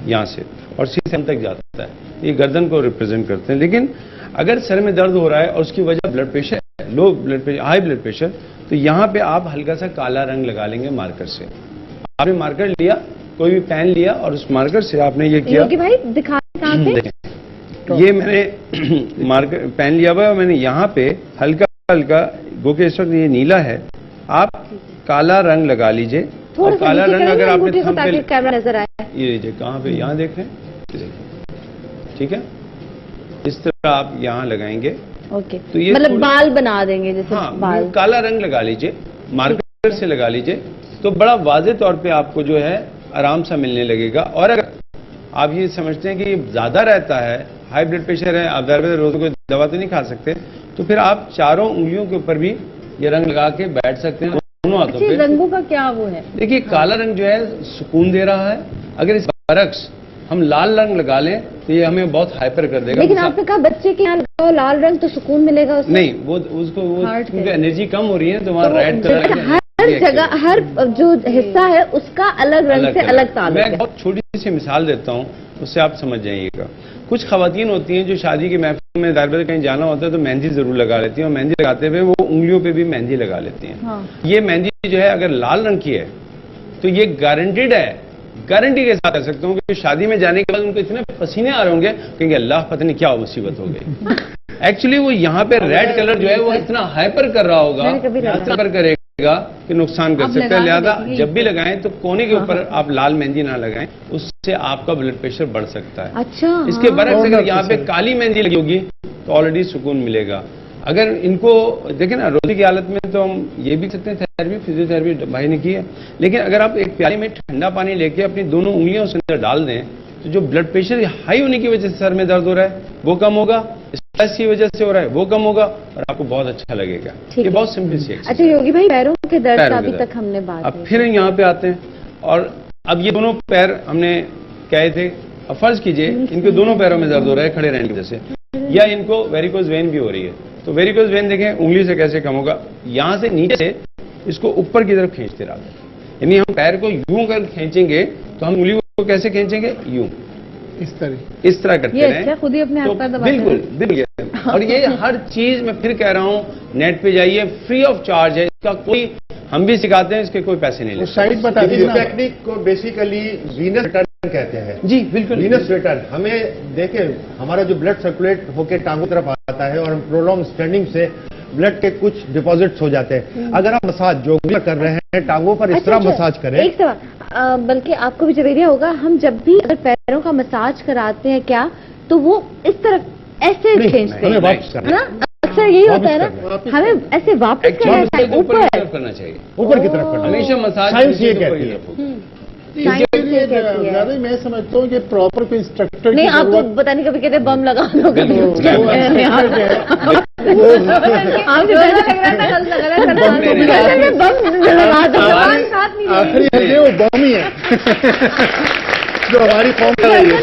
यहाँ से, और C7 तक जाता है। ये गर्दन को रिप्रेजेंट करते हैं। लेकिन अगर सर में दर्द हो रहा है और उसकी वजह ब्लड प्रेशर है, low blood pressure, high blood pressure, तो यहाँ पे आप हल्का सा काला रंग लगा लेंगे मार्कर से। आपने मार्कर लिया, कोई भी पेन लिया और उस मार्कर से आपने ये किया। योगी भाई दिखा कहाँ पे? ये मैंने मार्कर पेन लिया हुआ है और मैंने यहाँ पे हल्का हल्का, गो के इस वक्त ये नीला है, आप काला रंग लगा लीजिए। और काला रंग अगर आपने थंब पे, कैमरा नजर आए, ये लीजिए कहाँ पे, यहाँ देख रहे हैं, ठीक है, इस तरह आप यहाँ लगाएंगे। ओके, तो ये मतलब बाल बना देंगे जैसे। हाँ, बाल काला रंग लगा लीजिए, मार्कर से लगा लीजिए, तो बड़ा वाज़ेह तौर पे आपको जो है आराम सा मिलने लगेगा। और अगर आप ये समझते हैं कि ज्यादा रहता है, हाई ब्लड प्रेशर है, आप रोज कोई दवा तो नहीं खा सकते, तो फिर आप चारों उंगलियों के ऊपर भी ये रंग लगा के बैठ सकते हैं, दोनों हाथों पे। रंगों का क्या वो है? देखिए काला रंग जो है सुकून दे रहा है। अगर इस बरक्स हम लाल रंग लगा लें तो ये हमें बहुत हाइपर कर देगा। लेकिन आपने कहा बच्चे के यहाँ लगाओ लाल रंग तो सुकून मिलेगा उससे। नहीं, वो उसको क्योंकि एनर्जी कम हो रही है तो वहाँ रेड कलर, हर जगह हर जो हिस्सा है उसका अलग रंग से अलग ताल्लुक है। मैं बहुत छोटी सी मिसाल देता हूँ, उससे आप समझ जाइएगा। कुछ खवातीन होती हैं जो शादी की महफिल में दायरे कहीं जाना होता है तो मेहंदी जरूर लगा लेती हैं, और मेहंदी लगाते हुए वो उंगलियों पे भी मेहंदी लगा लेती हैं। हाँ। ये मेहंदी जो है अगर लाल रंग की है तो ये गारंटेड है, गारंटी के साथ कह सकता हूँ कि शादी में जाने के बाद उनको इतने पसीने आ रहे होंगे, कहेंगे अल्लाह पता नहीं क्या मुसीबत हो गई। एक्चुअली वो यहाँ पे रेड कलर जो है वो इतना हाइपर कर रहा होगा, हाइपर करेगा कि नुकसान कर सकता है। लिहाजा जब भी लगाएं तो कोने के ऊपर आप लाल मेहंदी ना लगाएं, उससे आपका ब्लड प्रेशर बढ़ सकता है। अच्छा, इसके बरक्स अगर यहाँ पे काली मेहंदी लगी होगी तो ऑलरेडी सुकून मिलेगा। अगर इनको देखें ना, रोजी की हालत में तो हम ये भी सकते हैं, थेरेपी फिजियोथेरेपी भाई ने की है, लेकिन अगर आप एक प्याली में ठंडा पानी लेके अपनी दोनों उंगलियों उसके अंदर डाल दें तो जो ब्लड प्रेशर हाई होने की वजह से सर में दर्द हो रहा है वो कम होगा, स्ट्रेस की वजह से हो रहा है वो कम होगा, और आपको बहुत अच्छा लगेगा। ये बहुत सिंपल सी एक्सरसाइज। अच्छा योगी भाई, पैरों के दर्द का अभी तक हमने बात, अब फिर यहाँ पे आते हैं, और अब ये दोनों पैर हमने कहे थे, अब फर्ज कीजिए इनके दोनों पैरों में दर्द हो रहा है खड़े रहने की वजह से, या इनको वेरिकोज वेन भी हो रही है। तो वेरिकोज वेन देखें उंगली से कैसे कम होगा, यहाँ से नीचे से इसको ऊपर की तरफ खींचते रहा, यानी हम पैर को यूं कर खींचेंगे तो हम उंगली को कैसे खींचेंगे, यूं, इस तरह करते हैं। अच्छा, खुद ही अपने हाथ पर दबाते हैं। बिल्कुल बिल्कुल। और ये हर चीज मैं फिर कह रहा हूँ, नेट पे जाइए, फ्री ऑफ चार्ज है, इसका कोई, हम भी सिखाते हैं, इसके कोई पैसे नहीं लेते। साइड बता दीजिए। इस टेक्निक को बेसिकली वीनस रिटर्न कहते हैं। जी बिल्कुल, वीनस रिटर्न। हमें देखें, हमारा जो ब्लड सर्कुलेट होकर टांगों तरफ आता है और हम प्रोलॉन्ग स्टैंडिंग से ब्लड के कुछ डिपॉजिट्स हो जाते हैं। अगर आप मसाज जो भी कर रहे हैं टांगों पर इस तरह मसाज करें। एक सवाल, बल्कि आपको भी जब एरिया होगा, हम जब भी अगर पैरों का मसाज कराते हैं क्या, तो वो इस तरह ऐसे खींचते हैं ना, अक्सर यही होता है ना, हमें ऐसे वापस करना चाहिए, ऊपर करना चाहिए, ऊपर की तरफ करना, हमेशा मसाज साइंस ये कहती है। ज्यादा मैं समझता हूँ कि प्रॉपर कोई इंस्ट्रक्टर नहीं, आपको पता नहीं कभी कहते बम लगा दो, कभी आखिरी है वो बम ही है जो हमारी कौम कर रही है।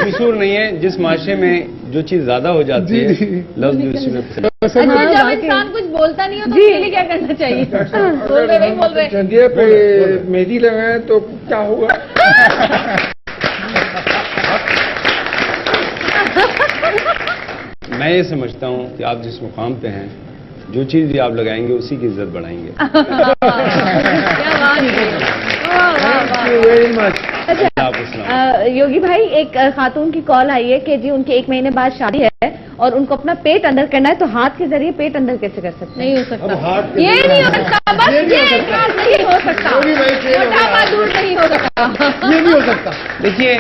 कसूर नहीं है, जिस माशरे में जो चीज ज्यादा हो जाती है लफ्ज जब इंसान कुछ बोलता नहीं हो तो उसके लिए क्या करना चाहिए? बोल रहे वही बोल रहे, चंदिया पे मेहंदी लगाए तो क्या होगा? मैं ये समझता हूँ कि आप जिस मुकाम पे हैं, जो चीज भी आप लगाएंगे उसी की इज्जत बढ़ाएंगे। योगी भाई, एक खातून की कॉल आई है कि जी उनके 1 महीने बाद शादी है और उनको अपना पेट अंदर करना है, तो हाथ के जरिए पेट अंदर कैसे कर सकते? नहीं हो सकता, ये नहीं हो सकता, बस ये नहीं हो सकता, मोटापा दूर नहीं हो सकता, ये नहीं हो सकता। देखिए,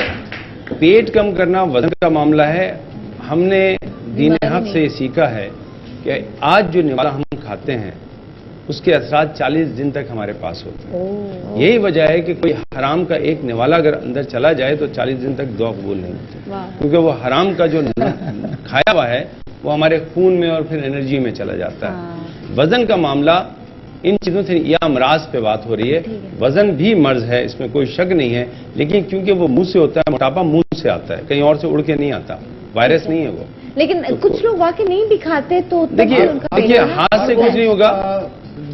पेट कम करना वजन का मामला है। हमने दीन हक से सीखा है कि आज जो निवाला हम खाते हैं उसके असरात 40 दिन तक हमारे पास होते हैं। यही वजह है कि कोई हराम का एक निवाला अगर अंदर चला जाए तो 40 दिन तक दुआ कबूल नहीं होती, क्योंकि वो हराम का जो खाया हुआ है वो हमारे खून में और फिर एनर्जी में चला जाता है। वजन का मामला इन चीजों से या अमराज पे बात हो रही है, वजन भी मर्ज है, इसमें कोई शक नहीं है, लेकिन क्योंकि वो मुंह से होता है, मोटापा मुंह से आता है, कहीं और से उड़ के नहीं आता, वायरस नहीं है वो। लेकिन तो कुछ लोग वाकई नहीं भी खाते तो देखिए हाथ से कुछ नहीं होगा।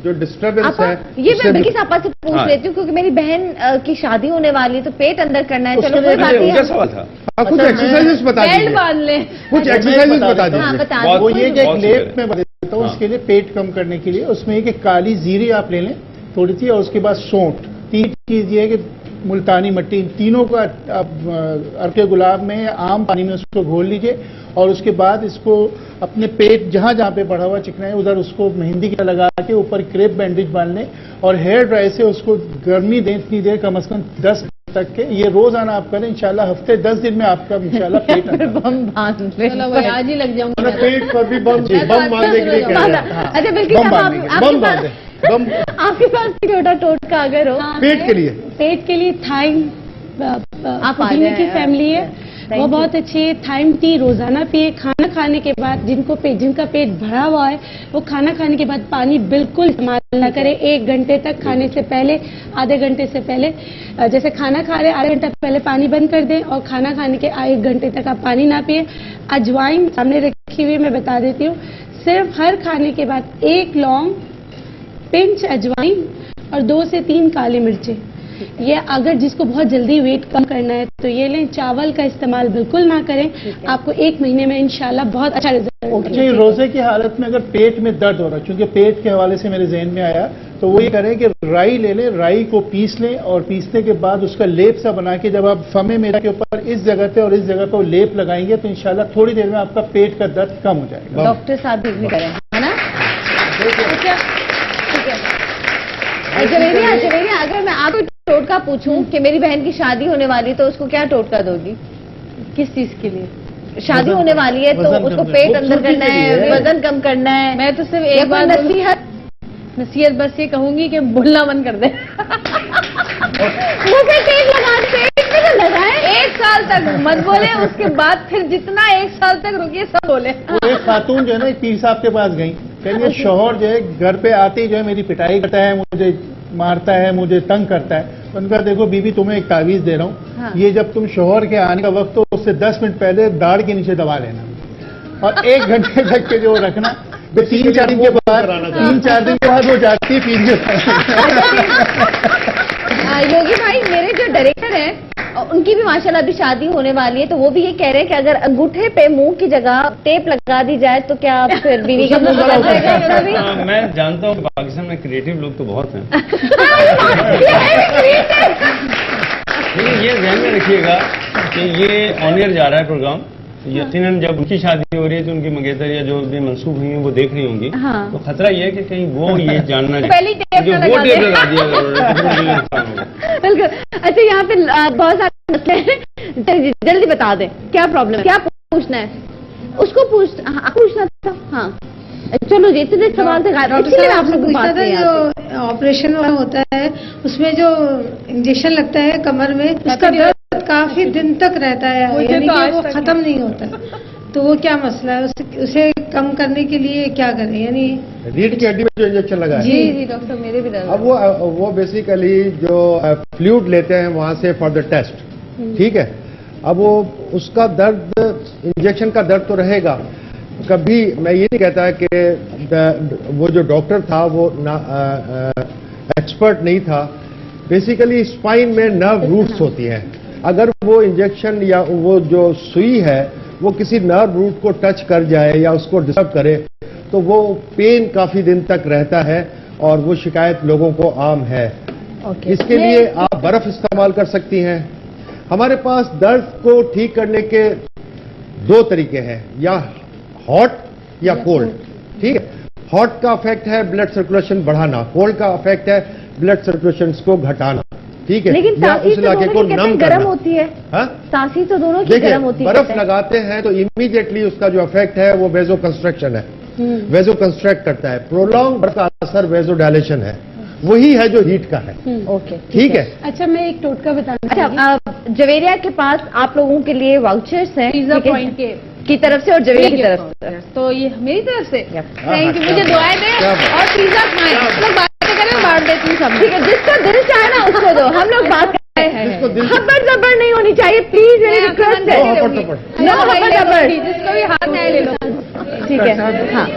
जो डिस्टर्बेंस है ये मैं बिल्किस आपा से पूछ लेती हूँ, क्योंकि मेरी बहन की शादी होने वाली है, तो पेट अंदर करना है। चलो कोई बात नहीं, उनका सवाल था। कुछ एक्सरसाइजेस बता दीजिए, बांध ले, कुछ एक्सरसाइजेस बता दीजिए। वो ये कि एक लेप में बता देता हूँ, उसके लिए पेट कम करने के लिए उसमें एक काली जीरी आप ले लें थोड़ी सी, और उसके बाद सौंठ। 3 चीज ये है कि मुल्तानी मट्टी, इन तीनों का आप अर्के गुलाब में या आम पानी में उसको घोल लीजिए, और उसके बाद इसको अपने पेट जहां जहां पे बढ़ा हुआ चिकना है उधर उसको मेहंदी की लगा के ऊपर क्रेप बैंडेज बांध लें, और हेयर ड्राई से उसको गर्मी दें इतनी देर, कम से कम 10 तक के। ये रोजाना आप करें, इंशाल्लाह हफ्ते 10 दिन में आपका इंशाल्लाह पेट बम बांध ले, आज ही लग जाऊंगा पेट पर भी बम बांधने के लिए कह रहे हैं। अच्छा बिल्कुल, आपके पास छोटा टोटका अगर हो पेट के लिए थाइम पुदीने की फैमिली है, वो बहुत अच्छी है। थाइम टी रोजाना पिए। खाना खाने के बाद जिनका पेट भरा हुआ है वो खाना खाने के बाद पानी बिल्कुल इस्तेमाल ना करें 1 घंटे तक। खाने से पहले आधे घंटे से पहले, जैसे खाना खा रहे आधे घंटा पहले पानी बंद कर दें, और खाना खाने के 1 घंटे तक आप पानी ना पिए। अजवाइन सामने रखी हुई मैं बता देती हूँ, सिर्फ हर खाने के बाद 1 लौंग, पिंच अजवाइन और 2 से 3 काली मिर्चें। ये अगर जिसको बहुत जल्दी वेट कम करना है तो ये लें। चावल का इस्तेमाल बिल्कुल ना करें, आपको 1 महीने में इंशाल्लाह बहुत अच्छा रिजल्ट मिलेगा। रोजे की हालत में अगर पेट में दर्द हो रहा है, क्योंकि पेट के हवाले से मेरे जहन में आया, तो वो ये करें कि राई ले लें, राई को पीस लें, और पीसने के बाद उसका लेप सा बना के जब आप फमे मेरा के ऊपर इस जगह पे और इस जगह पे लेप लगाएंगे तो इंशाल्लाह थोड़ी देर में आपका पेट का दर्द कम हो जाएगा। डॉक्टर साहब भी करें, है ना? जवेरिया, अगर मैं आपको टोटका पूछूं कि मेरी बहन की शादी होने वाली है तो उसको क्या टोटका दोगी? किस चीज के लिए? शादी होने वाली है तो उसको पेट अंदर करना है, वजन कम करना है। मैं तो सिर्फ एक बार नसीहत बस ये कहूंगी कि बोलना बंद कर दे। मुझे तेल लगा पेट में तो लगाए, 1 साल तक मत बोले, उसके बाद फिर जितना 1 साल तक रुकिए सब बोले। एक खातून जो है ना एक पीर साहब के पास गई, कहिए शौहर जो है घर पे आते ही जो है मेरी पिटाई करता है, मुझे मारता है, मुझे तंग करता है। उनका देखो बीबी तुम्हें एक तावीज दे रहा हूँ, ये जब तुम शौहर के आने का वक्त हो उससे 10 मिनट पहले दाढ़ के नीचे दबा लेना, और 1 घंटे तक के जो रखना, तो 3-4 दिन के बाद वो जाती है पीने। योगी भाई, मेरे जो डायरेक्टर हैं उनकी भी माशाल्लाह अभी शादी होने वाली है, तो वो भी ये कह रहे हैं कि अगर अंगूठे पे मुंह की जगह टेप लगा दी जाए तो क्या फिर बीवी का मुंह लग जाएगा? मैं जानता हूँ पाकिस्तान में क्रिएटिव लोग तो बहुत हैं। ये ध्यान में रखिएगा कि ये ऑन एयर जा रहा है प्रोग्राम, यकीनन जब उनकी शादी हो रही है तो उनकी मंगेतर या जो भी मंसूब हुई है वो देख रही होंगी, तो खतरा ये है कि कहीं वो ये जानना पहली टेप लगा दिया। बिल्कुल। अच्छा, यहाँ पे बहुत सारे मसले हैं, जल्दी बता दें क्या प्रॉब्लम है, क्या पूछना है? उसको पूछना था। हाँ चलो जी, इतने सवाल थे, इसलिए आप लोग पूछा था। जो ऑपरेशन होता है उसमें जो इंजेक्शन लगता है कमर में, उसका दर्द काफी दिन तक रहता है, यानी कि वो खत्म नहीं होता, तो वो क्या मसला है? उसे कम करने के लिए क्या करें? यानी रीढ़ की हड्डी में जो इंजेक्शन लगा है। जी डॉक्टर, मेरे भी दर्द। अब वो बेसिकली जो फ्लूइड लेते हैं वहां से फॉर द टेस्ट, ठीक है। अब वो उसका दर्द, इंजेक्शन का दर्द तो रहेगा। कभी मैं ये नहीं कहता कि वो जो डॉक्टर था वो एक्सपर्ट नहीं था। बेसिकली स्पाइन में नर्व रूट्स होती हैं, अगर वो इंजेक्शन या वो जो सुई है वो किसी नर्व रूट को टच कर जाए या उसको डिस्टर्ब करे तो वो पेन काफी दिन तक रहता है, और वो शिकायत लोगों को आम है। इसके लिए आप बर्फ इस्तेमाल कर सकती हैं। हमारे पास दर्द को ठीक करने के 2 तरीके हैं, या हॉट या कोल्ड, ठीक है। हॉट का इफेक्ट है ब्लड सर्कुलेशन बढ़ाना, कोल्ड का इफेक्ट है ब्लड सर्कुलेशन को घटाना, ठीक है। लेकिन सांसी तो दोनों की गर्म होती है। सांसी तो दोनों की गर्म होती है। बर्फ लगाते हैं तो इमीडिएटली उसका जो इफेक्ट है वो वेजो कंस्ट्रक्शन है, वेजो कंस्ट्रक्ट करता है। प्रोलॉन्ग का असर वेजो डायलेशन है, वही है जो हीट का है। ओके, ठीक है। अच्छा, मैं एक टोटका बताना चाहूंगी। अच्छा, जवेरिया के पास आप लोगों के लिए वाउचर्स हैं पिज्जा पॉइंट की तरफ से और जवेरिया की तरफ से, तो ये मेरी तरफ से थैंक यू। मुझे दुआएं दें और पिज्जा खाएं। लोग बातें करें, बांट देती हूँ सब। ठीक है, जिसका दिल चाहे ना उसको दो, हम लोग बात करते हैं। हब्बड़ जब्बड़ नहीं होनी चाहिए, प्लीज, मेरी रिक्वेस्ट है। नो हब्बड़ जब्बड़, जिसको भी हाथ में ले लो। ठीक है। हाँ,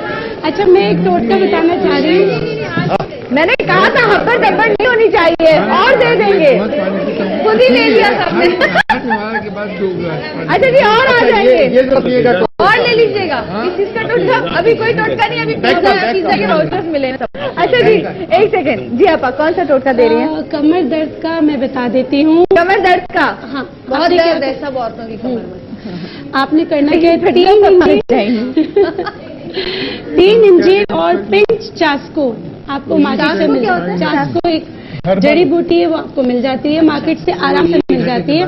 अच्छा, मैं एक टोटका बताना चाह रही हूँ। मैंने कहा था हब्बड़ जब्बड़ नहीं होनी चाहिए, और दे देंगे, खुद ही ले लिया सबने। अच्छा जी, और आ जाएंगे, और ले लीजिएगा। इस चीज का टोटका अभी कोई टोटका नहीं, अभी पिज्जा के वाउचर्स मिले सब। अच्छा जी, एक सेकंड जी, आपा कौन सा टोटका दे रही हैं? कमर दर्द का मैं बता देती हूँ। कमर दर्द का? हाँ, बहुत दर्द है सब औरतों की कमर में। आपने करना क्या है, 3 इंजीर और पिंच चास्को आपको मार्केट से मिल जाता है। चास्को एक जड़ी बूटी है, वो आपको मिल जाती है, मार्केट से आराम से मिल जाती है।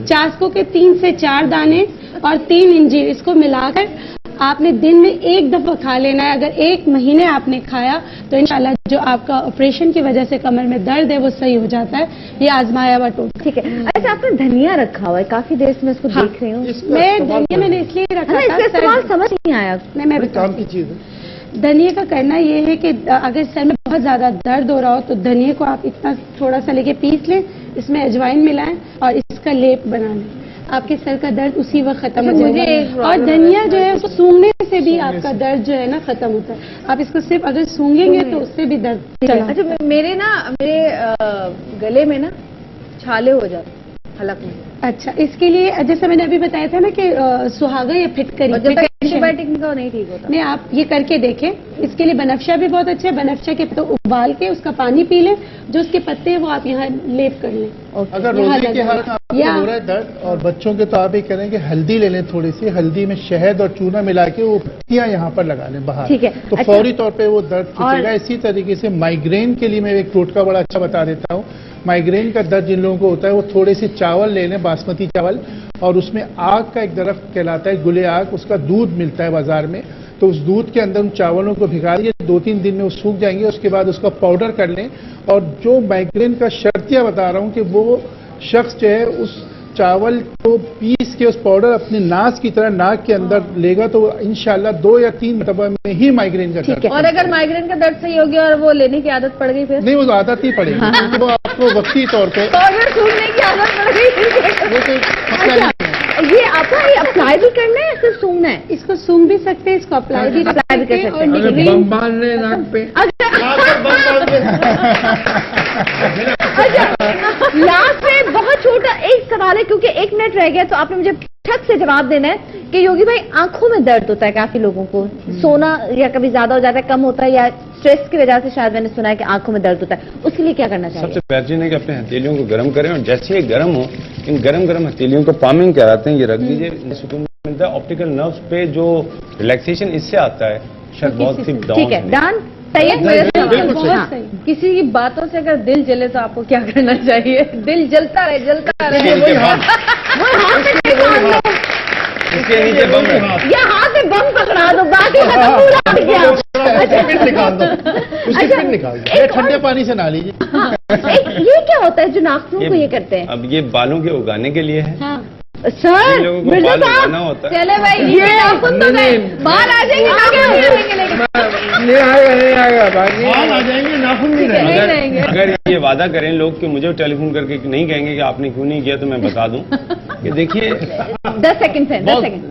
चास्को के 3 से 4 दाने और 3 इंजीर, इसको मिलाकर आपने दिन में 1 दफा खा लेना है। अगर 1 महीने आपने खाया तो इंशाल्लाह जो आपका ऑपरेशन की वजह से कमर में दर्द है वो सही हो जाता है। ये आजमाया हुआ टोटका। ठीक है। अच्छा, आपने धनिया रखा हुआ है, काफी देर से मैं इसको देख रही हूँ। मैं धनिया मैंने इसलिए रखा था, इसका इस्तेमाल समझ नहीं आया। मैं काम की चीज है। धनिया का करना ये है कि अगर सर में बहुत ज्यादा दर्द हो रहा हो तो धनिया को आप इतना थोड़ा सा लेके पीस लें, इसमें अजवाइन मिलाएं और इसका लेप बना लें। आपके सर का दर्द उसी वक्त खत्म हो जाएगा। और धनिया जो है उसको सूंघने से भी आपका दर्द जो है ना खत्म होता है। आप इसको सिर्फ अगर सूंघेंगे तो उससे भी दर्द। अच्छा, मेरे गले में ना छाले हो जाते हलक में। अच्छा, इसके लिए जैसे मैंने अभी बताया था ना कि सुहागा या फिटकरी, एंटीबायोटिक का नहीं ठीक होता। नहीं, आप ये करके देखें। इसके लिए बनफशा भी बहुत अच्छा है। बनफशा के तो उबाल के उसका पानी पी लें, जो उसके पत्ते हैं वो आप यहाँ लेप कर लें। अगर रोजे के हाल में आपको हो रहा है दर्द, और बच्चों के तो आप ये करें कि हल्दी ले लें, थोड़ी सी हल्दी में शहद और चूना मिला के वो पत्तियां यहाँ पर लगा लें बाहर। ठीक है। तो फौरी तौर पे वो दर्द छूटेगा। इसी तरीके से माइग्रेन के लिए मैं एक टोटका बड़ा अच्छा बता देता हूँ। माइग्रेन का दर्द जिन लोगों को होता है वो थोड़े से चावल ले लें, बासमती चावल, और उसमें आग का एक दरख्त कहलाता है गुले आग, उसका दूध मिलता है बाजार में। तो उस दूध के अंदर उन चावलों को भिगा दिए, 2-3 दिन में वो सूख जाएंगे। उसके बाद उसका पाउडर कर लें। और जो माइग्रेन का शर्तिया बता रहा हूं कि वो शख्स जो है उस चावल को पीस के उस पाउडर अपने नाक की तरह नाक के अंदर लेगा तो इंशाल्लाह 2 या 3 मरतबा में ही माइग्रेन का दर्द। और अगर माइग्रेन का दर्द सही हो गया और वो लेने की आदत पड़ गई फिर? नहीं, वो आदत ही पड़ेगी, क्योंकि वो आपको वक्ती तौर पे सूंघने की आदत पड़ गई। अच्छा, ये आपको अप्लाई भी करना है या सिर्फ सूंघना है? इसको सूंघ भी सकते हैं, इसको अप्लाई भी कर सकते हैं। और बम बांधने नाक पे। अच्छा, लास्ट में बहुत छोटा एक सवाल है, क्योंकि 1 मिनट रह गया, तो आपने मुझे ठक से जवाब देना है कि योगी भाई, आंखों में दर्द होता है काफी लोगों को, सोना या कभी ज्यादा हो जाता है, कम होता है, या स्ट्रेस की वजह से शायद मैंने सुना है कि आंखों में दर्द होता है, उसके लिए क्या करना चाहिए? सबसे बेहतरीन है कि अपने हथेलियों को गर्म करें, और जैसे ये गर्म हो, इन गर्म हथेलियों को पामिंग कहलाते हैं, ये रख दीजिए, सुकून मिलता है। ऑप्टिकल नर्व्स पे जो रिलैक्सेशन इससे आता है, शायद बहुत सी ठीक है, डन। किसी की बातों से अगर दिल जले तो आपको क्या करना चाहिए? दिल जलता रहे, जलता रहे। इसके नीचे बम है, या हाथ में बम पकड़ा दो, बाकी खत्म पूरा हो गया। पिन निकाल दो, उसकी पिन निकाल दो, ठंडे पानी से नहा लीजिए। ये क्या होता है जो नाखून को ये करते हैं? अब ये बालों के उगाने के लिए है। सर, मिर्जा साहब, चले भाई, ये नाखून तो गए, बाहर आ जाएंगे, नहीं आएगा भाई, बाहर आ जाएंगे, नाखून नहीं रहेंगे। अगर ये वादा करें लोग कि मुझे टेलीफोन करके नहीं कहेंगे कि आपने क्यों नहीं किया, तो मैं बता दूं कि देखिए 10 सेकंड है, 10 सेकंड।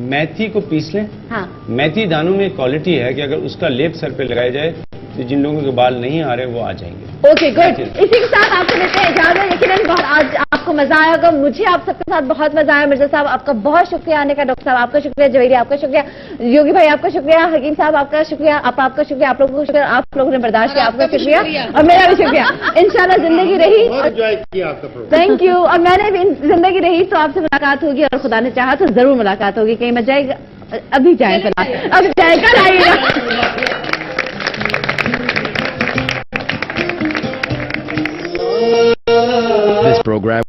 मेथी को पीस लें। हाँ। मेथी दानों में एक क्वालिटी है कि अगर उसका लेप सर पे लगाया जाए तो जिन लोगों के बाल नहीं आ रहे वो आ जाएंगे। Okay, good. इसी के साथ आपको देते हैं इजाजत। यकीनन बहुत आज आपको मजा आया होगा, मुझे आप सबके साथ बहुत मजा आया। मिर्जा साहब, आपका बहुत शुक्रिया आने का, डॉक्टर साहब आपका शुक्रिया, जवेरिया आपका शुक्रिया, योगी भाई आपका शुक्रिया, हकीम साहब आपका शुक्रिया, आपका शुक्रिया, आप लोगों को शुक्रिया, आप लोगों ने बर्दाश्त किया, आपका शुक्रिया, और मेरा भी शुक्रिया। इंशाल्लाह जिंदगी रही, थैंक यू। और मैंने भी जिंदगी रही तो आपसे मुलाकात होगी, और खुदा ने चाहा तो जरूर मुलाकात होगी। कहीं मत जाएगा, अभी जाए फिलहाल, अब जाए, कल आइएगा। This program